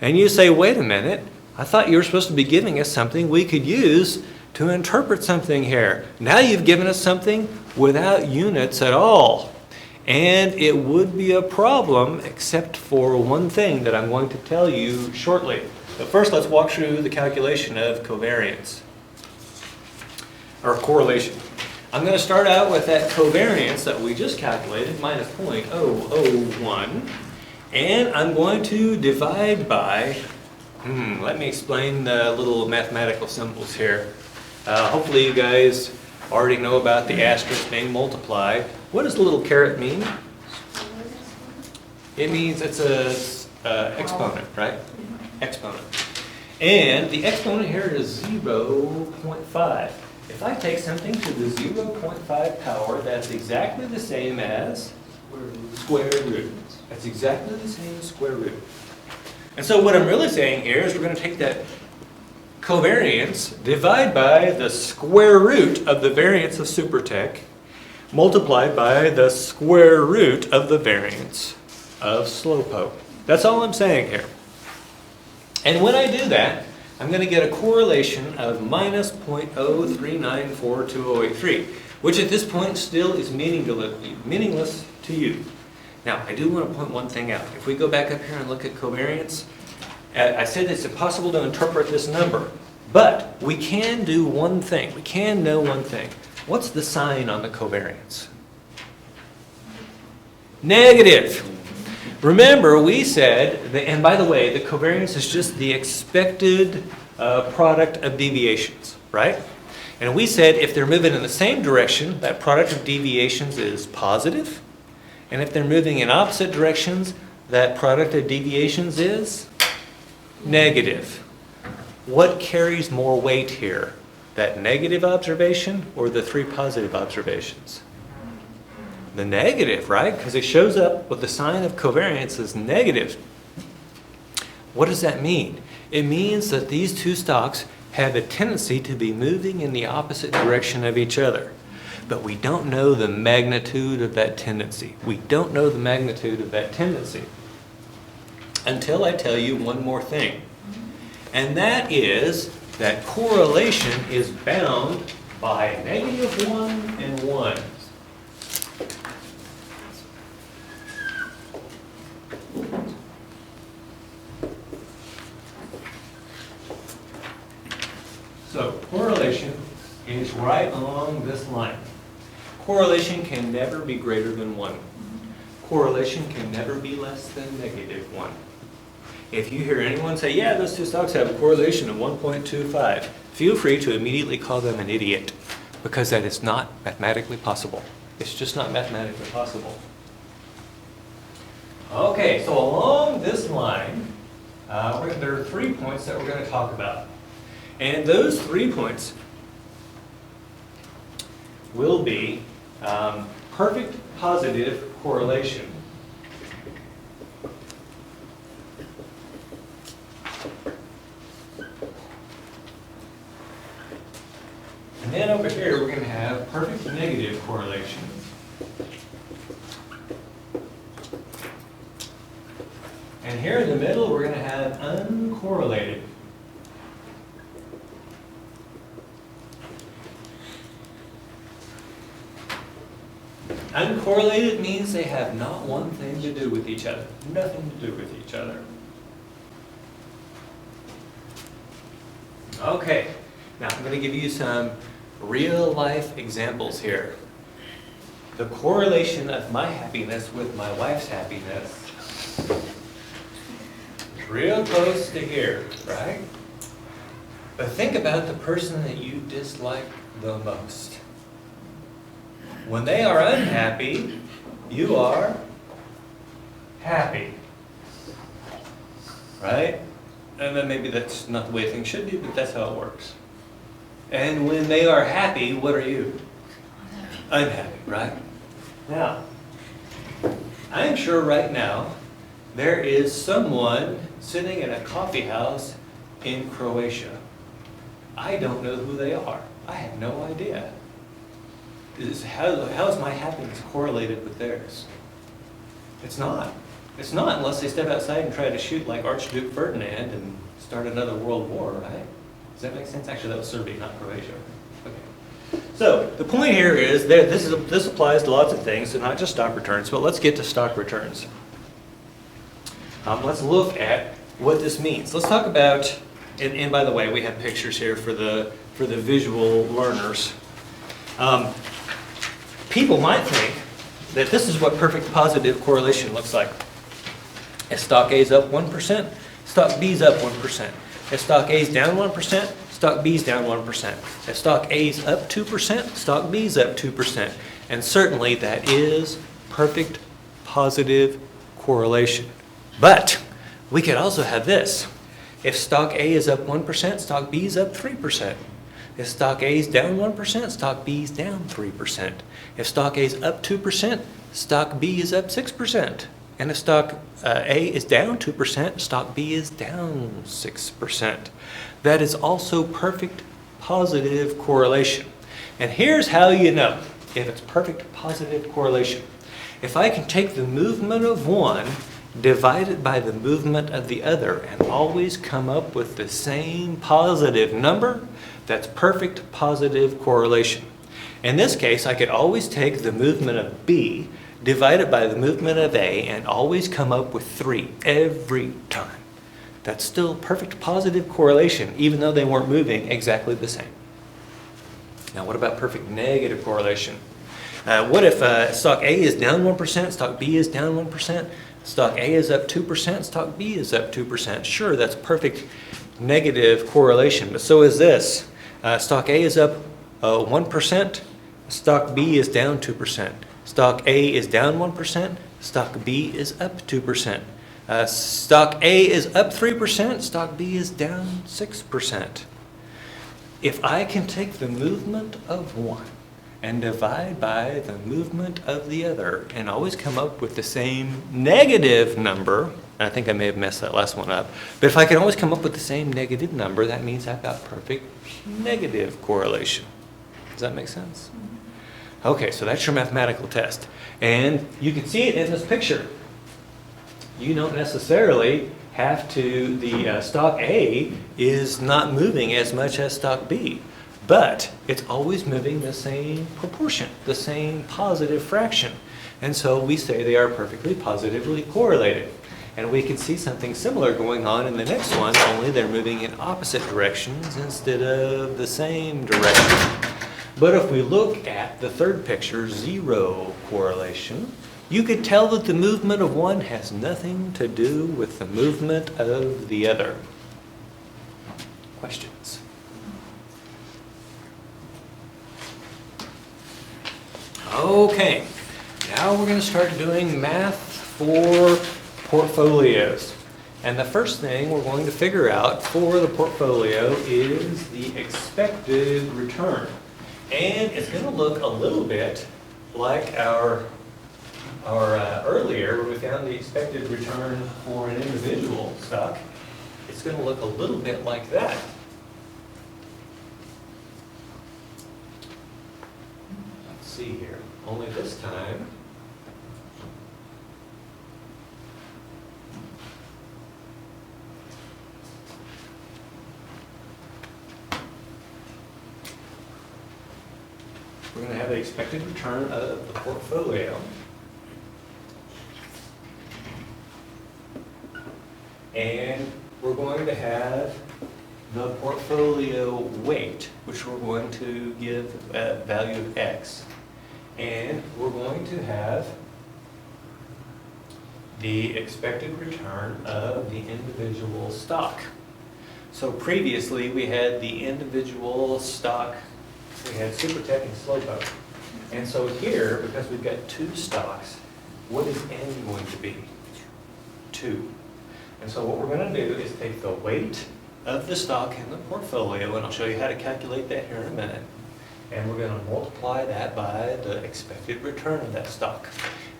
And you say, wait a minute, I thought you were supposed to be giving us something we could use to interpret something here. Now you've given us something without units at all. And it would be a problem except for one thing that I'm going to tell you shortly. But first let's walk through the calculation of covariance, or correlation. I'm going to start out with that covariance that we just calculated, minus 0.001. And I'm going to divide by, let me explain the little mathematical symbols here. Hopefully you guys already know about the asterisk being multiplied. What does the little caret mean? It means it's a exponent, right? Exponent. And the exponent here is 0.5. If I take something to the 0.5 power, that's exactly the same as square root. That's exactly the same as square root. And so what I'm really saying here is we're going to take that covariance, divide by the square root of the variance of supertech, multiplied by the square root of the variance of slowpoke. That's all I'm saying here. And when I do that, I'm going to get a correlation of minus 0.0394283, which at this point still is meaningless to you. Now, I do want to point one thing out. If we go back up here and look at covariance, I said it's impossible to interpret this number, but we can do one thing. We can know one thing. What's the sign on the covariance? Negative. Remember, we said, and by the way, the covariance is just the expected product of deviations, right? And we said if they're moving in the same direction, that product of deviations is positive. And if they're moving in opposite directions, that product of deviations is negative. What carries more weight here? That negative observation or the three positive observations? The negative, right? Because it shows up with the sign of covariance as negative. What does that mean? It means that these two stocks have a tendency to be moving in the opposite direction of each other. But we don't know the magnitude of that tendency. We don't know the magnitude of that tendency until I tell you one more thing. And that is that correlation is bound by -1 and 1. So correlation is right along this line. Correlation can never be greater than 1. Correlation can never be less than -1. If you hear anyone say, yeah, those two stocks have a correlation of 1.25, feel free to immediately call them an idiot, because that is not mathematically possible. It's just not mathematically possible. Okay, so along this line, there are 3 points that we're going to talk about. And those 3 points will be perfect positive correlation. And then over here, we're going to have perfect negative correlation. And here in the middle, we're going to have uncorrelated Uncorrelated means they have not one thing to do with each other. Nothing to do with each other. Okay, now I'm going to give you some real life examples here. The correlation of my happiness with my wife's happiness is real close to here, right? But think about the person that you dislike the most. When they are unhappy, you are happy, right? And then maybe that's not the way things should be, but that's how it works. And when they are happy, what are you? Unhappy, right? Now, I'm sure right now there is someone sitting in a coffee house in Croatia. I don't know who they are. I have no idea. How is my happiness correlated with theirs? It's not. It's not unless they step outside and try to shoot like Archduke Ferdinand and start another world war, right? Does that make sense? Actually, that was Serbia, not Croatia. Okay. So the point here is that this applies to lots of things, so not just stock returns, but let's get to stock returns. Let's look at what this means. Let's talk about, and by the way, we have pictures here for the visual learners. People might think that this is what perfect positive correlation looks like. If stock A is up 1%, stock B is up 1%. If stock A is down 1%, stock B is down 1%. If stock A is up 2%, stock B is up 2%. And certainly that is perfect positive correlation. But we could also have this. If stock A is up 1%, stock B is up 3%. If stock A is down 1%, stock B is down 3%. If stock A is up 2%, stock B is up 6%. And if stock A is down 2%, stock B is down 6%. That is also perfect positive correlation. And here's how you know if it's perfect positive correlation. If I can take the movement of one divided by the movement of the other and always come up with the same positive number, that's perfect positive correlation. In this case, I could always take the movement of B divided by the movement of A and always come up with 3 every time. That's still perfect positive correlation, even though they weren't moving exactly the same. Now, what about perfect negative correlation? What if stock A is down 1%, stock B is down 1%, stock A is up 2%, stock B is up 2%? Sure, that's perfect negative correlation, but so is this. Stock A is up 1%, stock B is down 2%. Stock A is down 1%, stock B is up 2%. Stock A is up 3%, stock B is down 6%. If I can take the movement of one and divide by the movement of the other and always come up with the same negative number, and I think I may have messed that last one up, but if I can always come up with the same negative number, that means I've got perfect negative correlation. Does that make sense? Okay, so that's your mathematical test. And you can see it in this picture. You don't necessarily have to, the stock A is not moving as much as stock B, but it's always moving the same proportion, the same positive fraction. And so we say they are perfectly positively correlated. And we can see something similar going on in the next one, only they're moving in opposite directions instead of the same direction. But if we look at the third picture, 0 correlation, you could tell that the movement of one has nothing to do with the movement of the other. Questions? Okay, now we're going to start doing math for portfolios. And the first thing we're going to figure out for the portfolio is the expected return. And it's going to look a little bit like our earlier, where we found the expected return for an individual stock. It's going to look a little bit like that. Let's see here. Only this time, we're going to have the expected return of the portfolio. And we're going to have the portfolio weight, which we're going to give a value of X. And we're going to have the expected return of the individual stock. So previously we had the individual stock, we had Supertech and Slowpoke. And so here, because we've got two stocks, what is N going to be? 2. And so what we're going to do is take the weight of the stock in the portfolio, and I'll show you how to calculate that here in a minute. And we're going to multiply that by the expected return of that stock.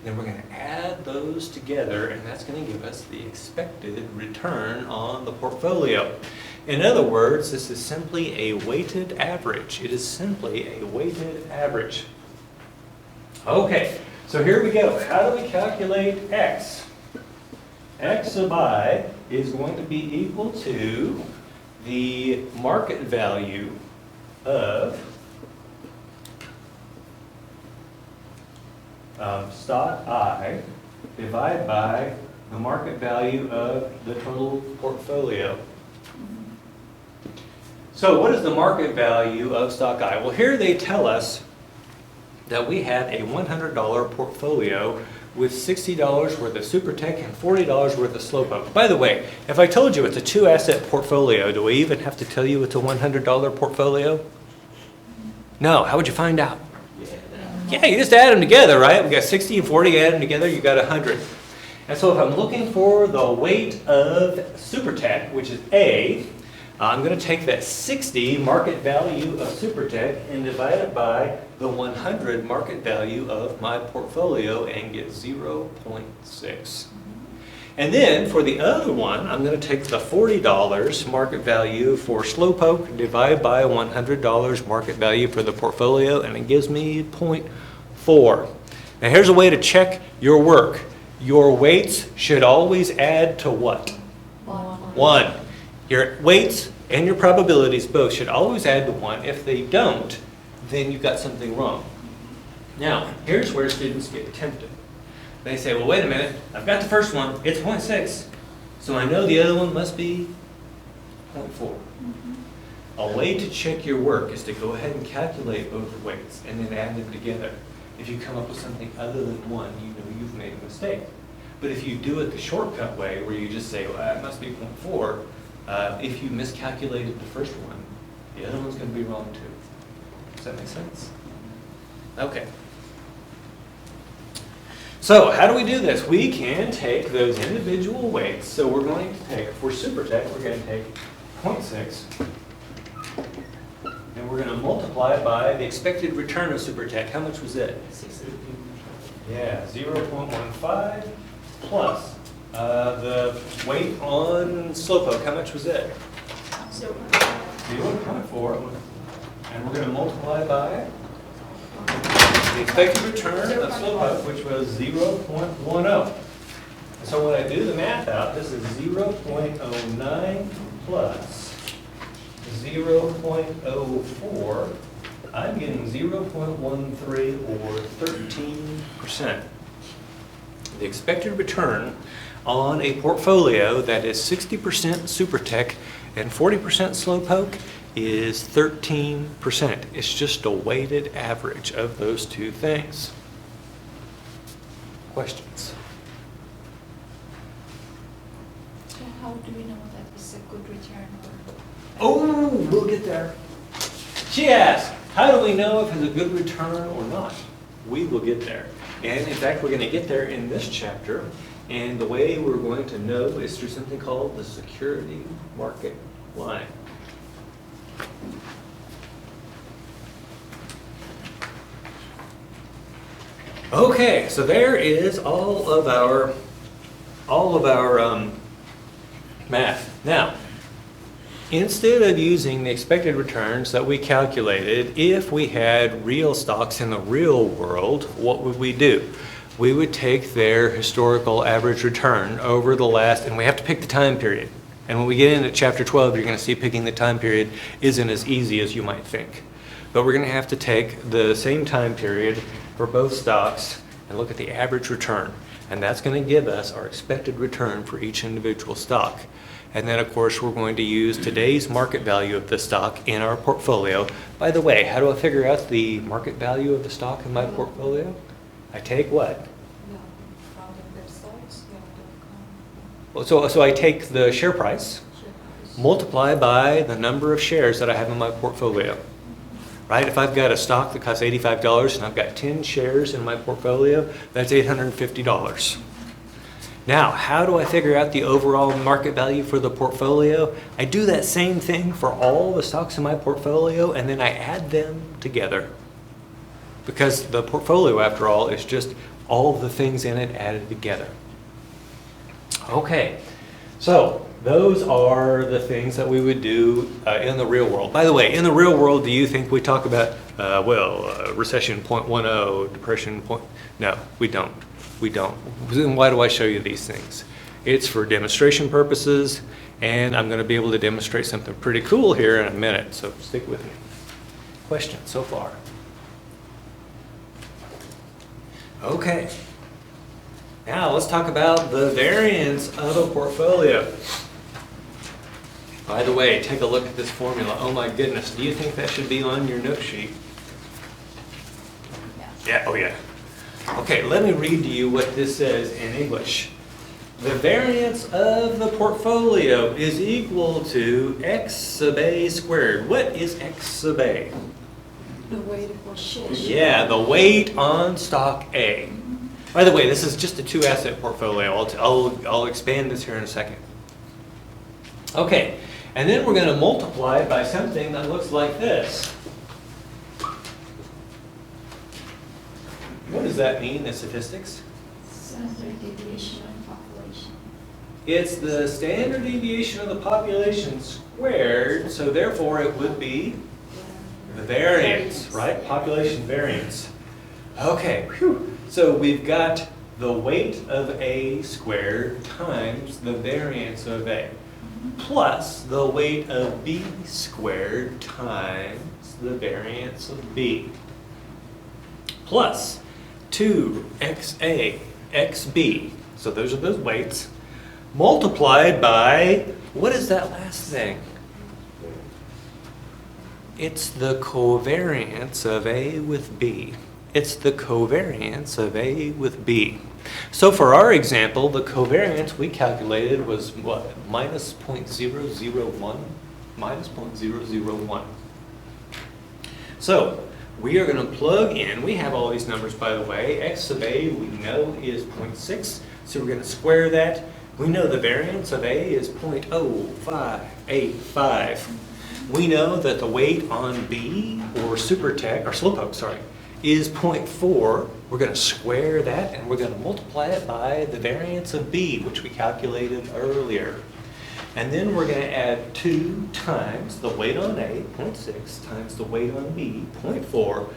Then we're going to add those together, and that's going to give us the expected return on the portfolio. In other words, this is simply a weighted average. It is simply a weighted average. Okay, so here we go. How do we calculate X? X sub I is going to be equal to the market value of stock I divided by the market value of the total portfolio. So what is the market value of stock I? Well, here they tell us that we have a $100 portfolio with $60 worth of Supertech and $40 worth of Slowpoke. By the way, if I told you it's a 2-asset portfolio, do I even have to tell you it's a $100 portfolio? No. How would you find out? Yeah, you just add them together, right? We got 60 and 40, add them together, you got 100. And so if I'm looking for the weight of Supertech, which is A, I'm going to take that 60 market value of Supertech and divide it by the 100 market value of my portfolio and get 0.6. And then for the other one, I'm going to take the $40 market value for Slowpoke, divide by $100 market value for the portfolio, and it gives me 0.4. Now here's a way to check your work. Your weights should always add to what? 1. Your weights and your probabilities both should always add to 1. If they don't, then you've got something wrong. Now, here's where students get tempted. They say, well, wait a minute, I've got the first one, it's 0.6, so I know the other one must be 0.4. A way to check your work is to go ahead and calculate both the weights and then add them together. If you come up with something other than 1, you know you've made a mistake. But if you do it the shortcut way, where you just say, well, it must be 0.4, if you miscalculated the first one, the other one's going to be wrong too. Does that make sense? Okay. So how do we do this? We can take those individual weights. So we're going to take, for Supertech, we're going to take 0.6, and we're going to multiply it by the expected return of Supertech. How much was it? 16. Yeah, 0.15 plus the weight on Slowpoke. How much was it? 0.4. And we're going to multiply by the expected return of Slowpoke, which was 0.10. So when I do the math out, this is 0.09 plus 0.04. I'm getting 0.13 or 13%. The expected return on a portfolio that is 60% Supertech and 40% Slowpoke is 13%. It's just a weighted average of those two things. Questions? So how do we know that it's a good return? Oh, we'll get there. She asked, how do we know if it's a good return or not? We will get there. And in fact, we're going to get there in this chapter. And the way we're going to know is through something called the security market line. Okay, so there is all of our math. Now, instead of using the expected returns that we calculated, if we had real stocks in the real world, what would we do? We would take their historical average return over the last, and we have to pick the time period. And when we get into chapter 12, you're going to see picking the time period isn't as easy as you might think. but we're going to have to take the same time period for both stocks and look at the average return. And that's going to give us our expected return for each individual stock. And then, of course, we're going to use today's market value of the stock in our portfolio. By the way, how do I figure out the market value of the stock in my portfolio? I take what? Well, so I take the share price, multiply by the number of shares that I have in my portfolio. Right? If I've got a stock that costs $85 and I've got 10 shares in my portfolio, that's $850. Now, how do I figure out the overall market value for the portfolio? I do that same thing for all the stocks in my portfolio, and then I add them together. Because the portfolio, after all, is just all of the things in it added together. Okay, so those are the things that we would do in the real world. By the way, in the real world, do you think we talk about, recession 0.10, depression point? No, we don't. We don't. Then why do I show you these things? It's for demonstration purposes, and I'm going to be able to demonstrate something pretty cool here in a minute, so stick with me. Questions so far? Okay. Now let's talk about the variance of a portfolio. By the way, take a look at this formula. Oh my goodness, do you think that should be on your note sheet? Yeah, oh yeah. Okay, let me read to you what this says in English. The variance of the portfolio is equal to x sub a squared. What is x sub a? The weight of shares. Yeah, the weight on stock A. By the way, this is just a two-asset portfolio. I'll expand this here in a second. Okay, and then we're going to multiply it by something that looks like this. What does that mean in statistics? Standard deviation of population. It's the standard deviation of the population squared, so therefore it would be the variance, right? Population variance. Okay, whew. So we've got the weight of A squared times the variance of A, plus the weight of B squared times the variance of B, plus 2xa xb, so those are those weights, multiplied by, what is that last thing? It's the covariance of A with B. It's the covariance of A with B. So for our example, the covariance we calculated was what? Minus 0.001? Minus 0.001. So we are going to plug in, we have all these numbers by the way, x sub A we know is 0.6, so we're going to square that. We know the variance of A is 0.0585. We know that the weight on B, or SuperTech, or Slowpoke, sorry, is 0.4. We're going to square that, and we're going to multiply it by the variance of B, which we calculated earlier. And then we're going to add 2 times the weight on A, 0.6, times the weight on B, 0.4,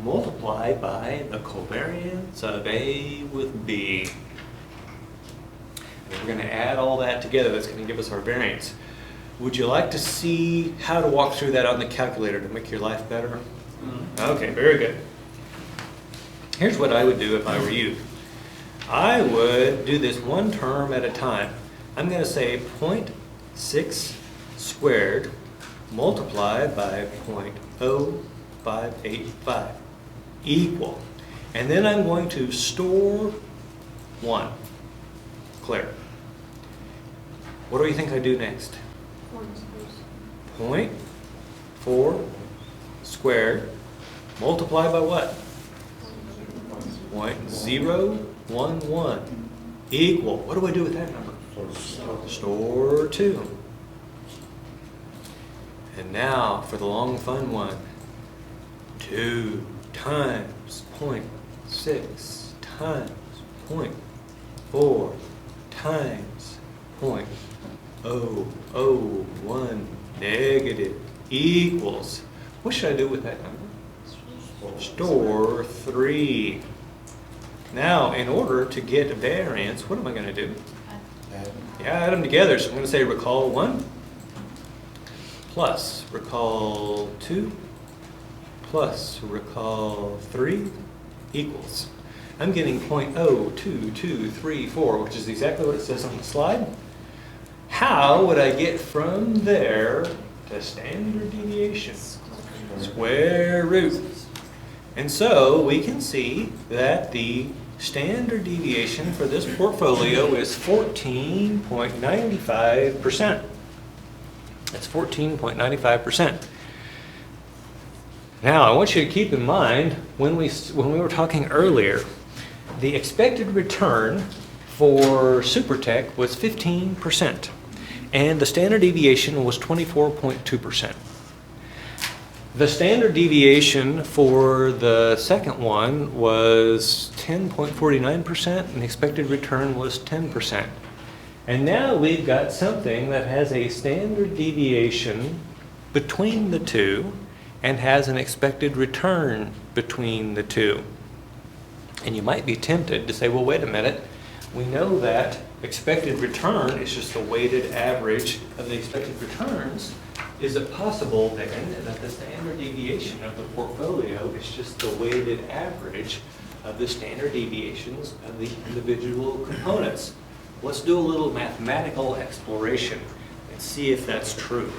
multiplied by the covariance of A with B. And we're going to add all that together. That's going to give us our variance. Would you like to see how to walk through that on the calculator to make your life better? Okay, very good. Here's what I would do if I were you. I would do this one term at a time. I'm going to say 0.6 squared multiplied by 0.0585 equal. And then I'm going to store 1. Claire, what do you think I do next? 0.4 squared multiplied by what? 0.011 equal. What do I do with that number? Store 2. And now for the long fun one. 2 times 0.6 times 0.4 times 0.001 negative equals. What should I do with that number? Store 3. Now, in order to get a variance, what am I going to do? Yeah, add them together. So I'm going to say recall 1 plus recall 2 plus, recall 3 equals. I'm getting 0.02234, which is exactly what it says on the slide. How would I get from there to standard deviation? Square root. And so we can see that the standard deviation for this portfolio is 14.95%. That's 14.95%. Now, I want you to keep in mind, when we were talking earlier, the expected return for SuperTech was 15%, and the standard deviation was 24.2%. The standard deviation for the second one was 10.49%, and the expected return was 10%. And now we've got something that has a standard deviation between the two and has an expected return between the two. And you might be tempted to say, well, wait a minute. We know that expected return is just the weighted average of the expected returns. Is it possible then that the standard deviation of the portfolio is just the weighted average of the standard deviations of the individual components? Let's do a little mathematical exploration and see if that's true.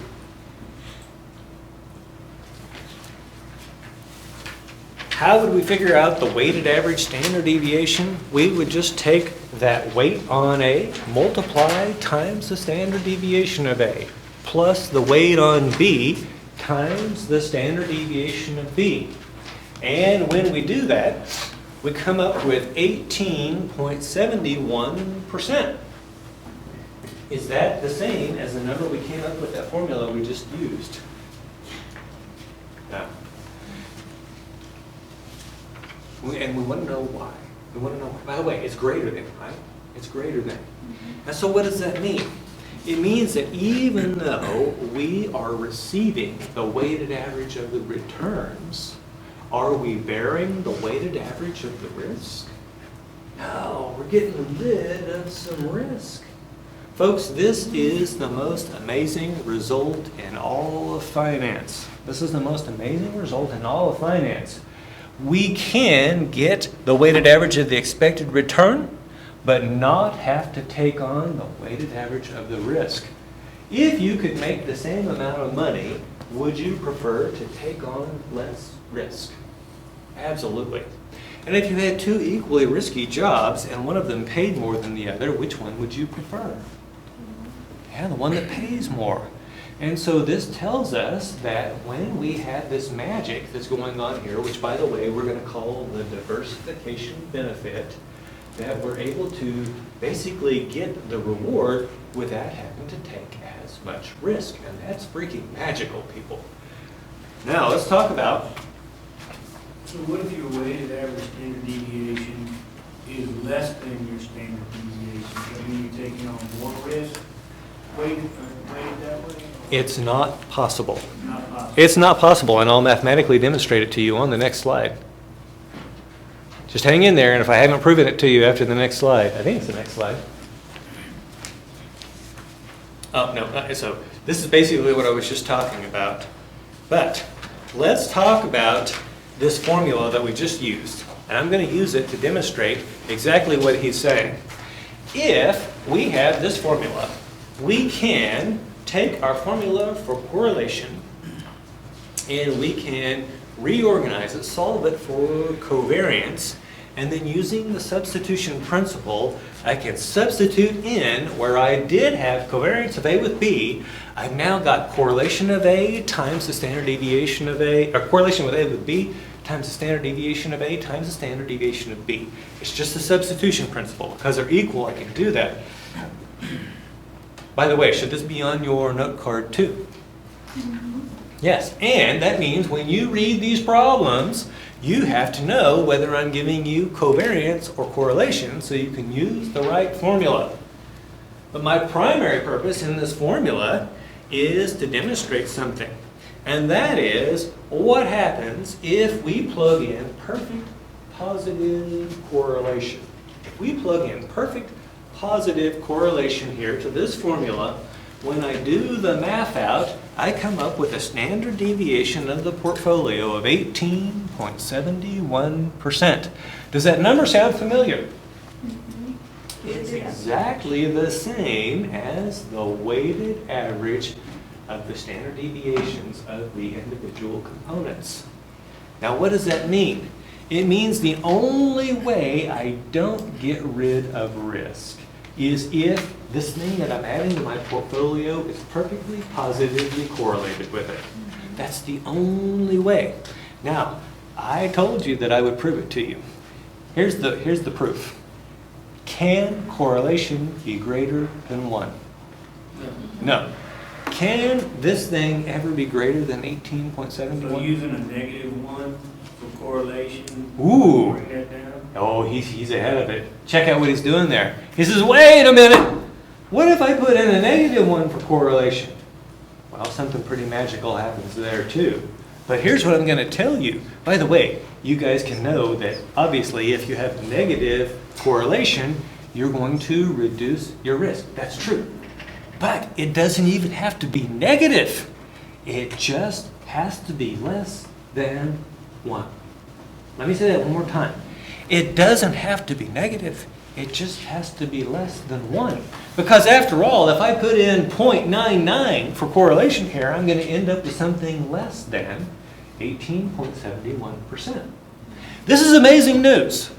How would we figure out the weighted average standard deviation? We would just take that weight on A, multiply times the standard deviation of A, plus the weight on B times the standard deviation of B. And when we do that, we come up with 18.71%. Is that the same as the number we came up with, that formula we just used? No. And we want to know why. We want to know, by the way, it's greater than, right? It's greater than. And so what does that mean? It means that even though we are receiving the weighted average of the returns, are we bearing the weighted average of the risk? No, we're getting rid of some risk. Folks, this is the most amazing result in all of finance. This is the most amazing result in all of finance. We can get the weighted average of the expected return, but not have to take on the weighted average of the risk. If you could make the same amount of money, would you prefer to take on less risk? Absolutely. And if you had two equally risky jobs and one of them paid more than the other, which one would you prefer? Yeah, the one that pays more. And so this tells us that when we have this magic that's going on here, which by the way, we're going to call the diversification benefit, that we're able to basically get the reward without having to take as much risk. And that's freaking magical, people. Now, let's talk about... So what if your weighted average standard deviation is less than your standard deviation? Does that mean you're taking on more risk weighted that way? It's not possible. Not possible. It's not possible, and I'll mathematically demonstrate it to you on the next slide. Just hang in there, and if I haven't proven it to you after the next slide, I think it's the next slide. Oh, no, so this is basically what I was just talking about. But let's talk about this formula that we just used, and I'm going to use it to demonstrate exactly what he's saying. If we have this formula, we can take our formula for correlation and we can reorganize it, solve it for covariance, and then using the substitution principle, I can substitute in where I did have covariance of A with B. I've now got correlation of A times the standard deviation of A, or correlation with A with B times the standard deviation of A times the standard deviation of B. It's just the substitution principle. Because they're equal, I can do that. By the way, should this be on your note card too? Yes, and that means when you read these problems, you have to know whether I'm giving you covariance or correlation so you can use the right formula. But my primary purpose in this formula is to demonstrate something. And that is what happens if we plug in perfect positive correlation. If we plug in perfect positive correlation here to this formula, when I do the math out, I come up with a standard deviation of the portfolio of 18.71%. Does that number sound familiar? It's exactly the same as the weighted average of the standard deviations of the individual components. Now, what does that mean? It means the only way I don't get rid of risk is if this thing that I'm adding to my portfolio is perfectly positively correlated with it. That's the only way. Now, I told you that I would prove it to you. Here's the proof. Can correlation be greater than 1? No. Can this thing ever be greater than 18.71? So using a -1 for correlation. Ooh. Bring that down. Oh, he's ahead of it. Check out what he's doing there. He says, wait a minute. What if I put in a -1 for correlation? Well, something pretty magical happens there too. But here's what I'm going to tell you. By the way, you guys can know that obviously if you have negative correlation, you're going to reduce your risk. That's true. But it doesn't even have to be negative. It just has to be less than 1. Let me say that one more time. It doesn't have to be negative. It just has to be less than 1. Because after all, if I put in 0.99 for correlation here, I'm going to end up with something less than 18.71%. This is amazing news.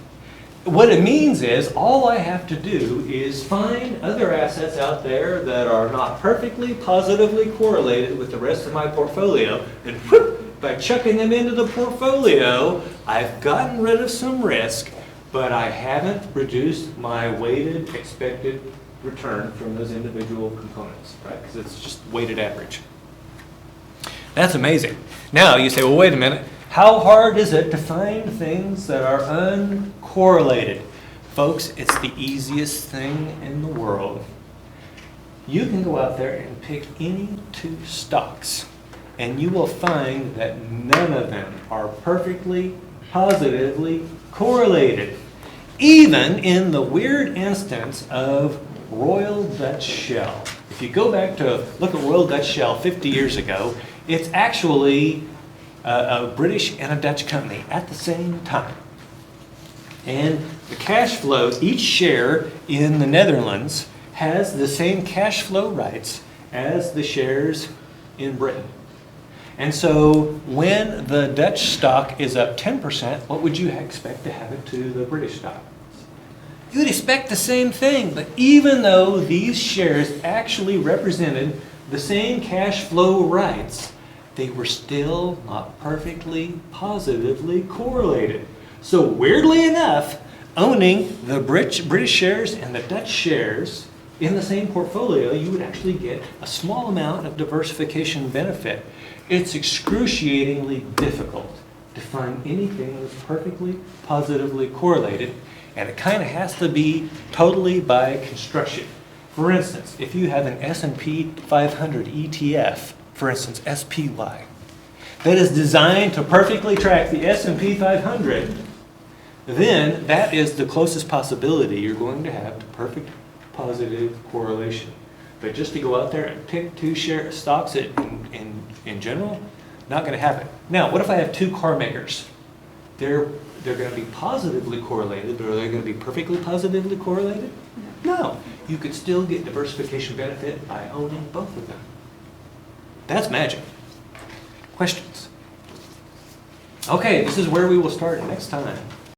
What it means is all I have to do is find other assets out there that are not perfectly positively correlated with the rest of my portfolio, and whoop, by chucking them into the portfolio, I've gotten rid of some risk, but I haven't reduced my weighted expected return from those individual components, right? Because it's just weighted average. That's amazing. Now you say, well, wait a minute. How hard is it to find things that are uncorrelated? Folks, it's the easiest thing in the world. You can go out there and pick any 2 stocks, and you will find that none of them are perfectly, positively correlated. Even in the weird instance of Royal Dutch Shell. If you go back to look at Royal Dutch Shell 50 years ago, it's actually a British and a Dutch company at the same time. And the cash flow, each share in the Netherlands has the same cash flow rights as the shares in Britain. And so when the Dutch stock is up 10%, what would you expect to happen to the British stock? You would expect the same thing, but even though these shares actually represented the same cash flow rights, they were still not perfectly positively correlated. So weirdly enough, owning the British shares and the Dutch shares in the same portfolio, you would actually get a small amount of diversification benefit. It's excruciatingly difficult to find anything that's perfectly positively correlated, and it kind of has to be totally by construction. For instance, if you have an S&P 500 ETF, for instance, SPY, that is designed to perfectly track the S&P 500, then that is the closest possibility you're going to have to perfect positive correlation. But just to go out there and pick 2 share stocks in general, not going to happen. Now, what if I have 2 car makers? They're going to be positively correlated, but are they going to be perfectly positively correlated? No. You could still get diversification benefit by owning both of them. That's magic. Questions? Okay, this is where we will start next time.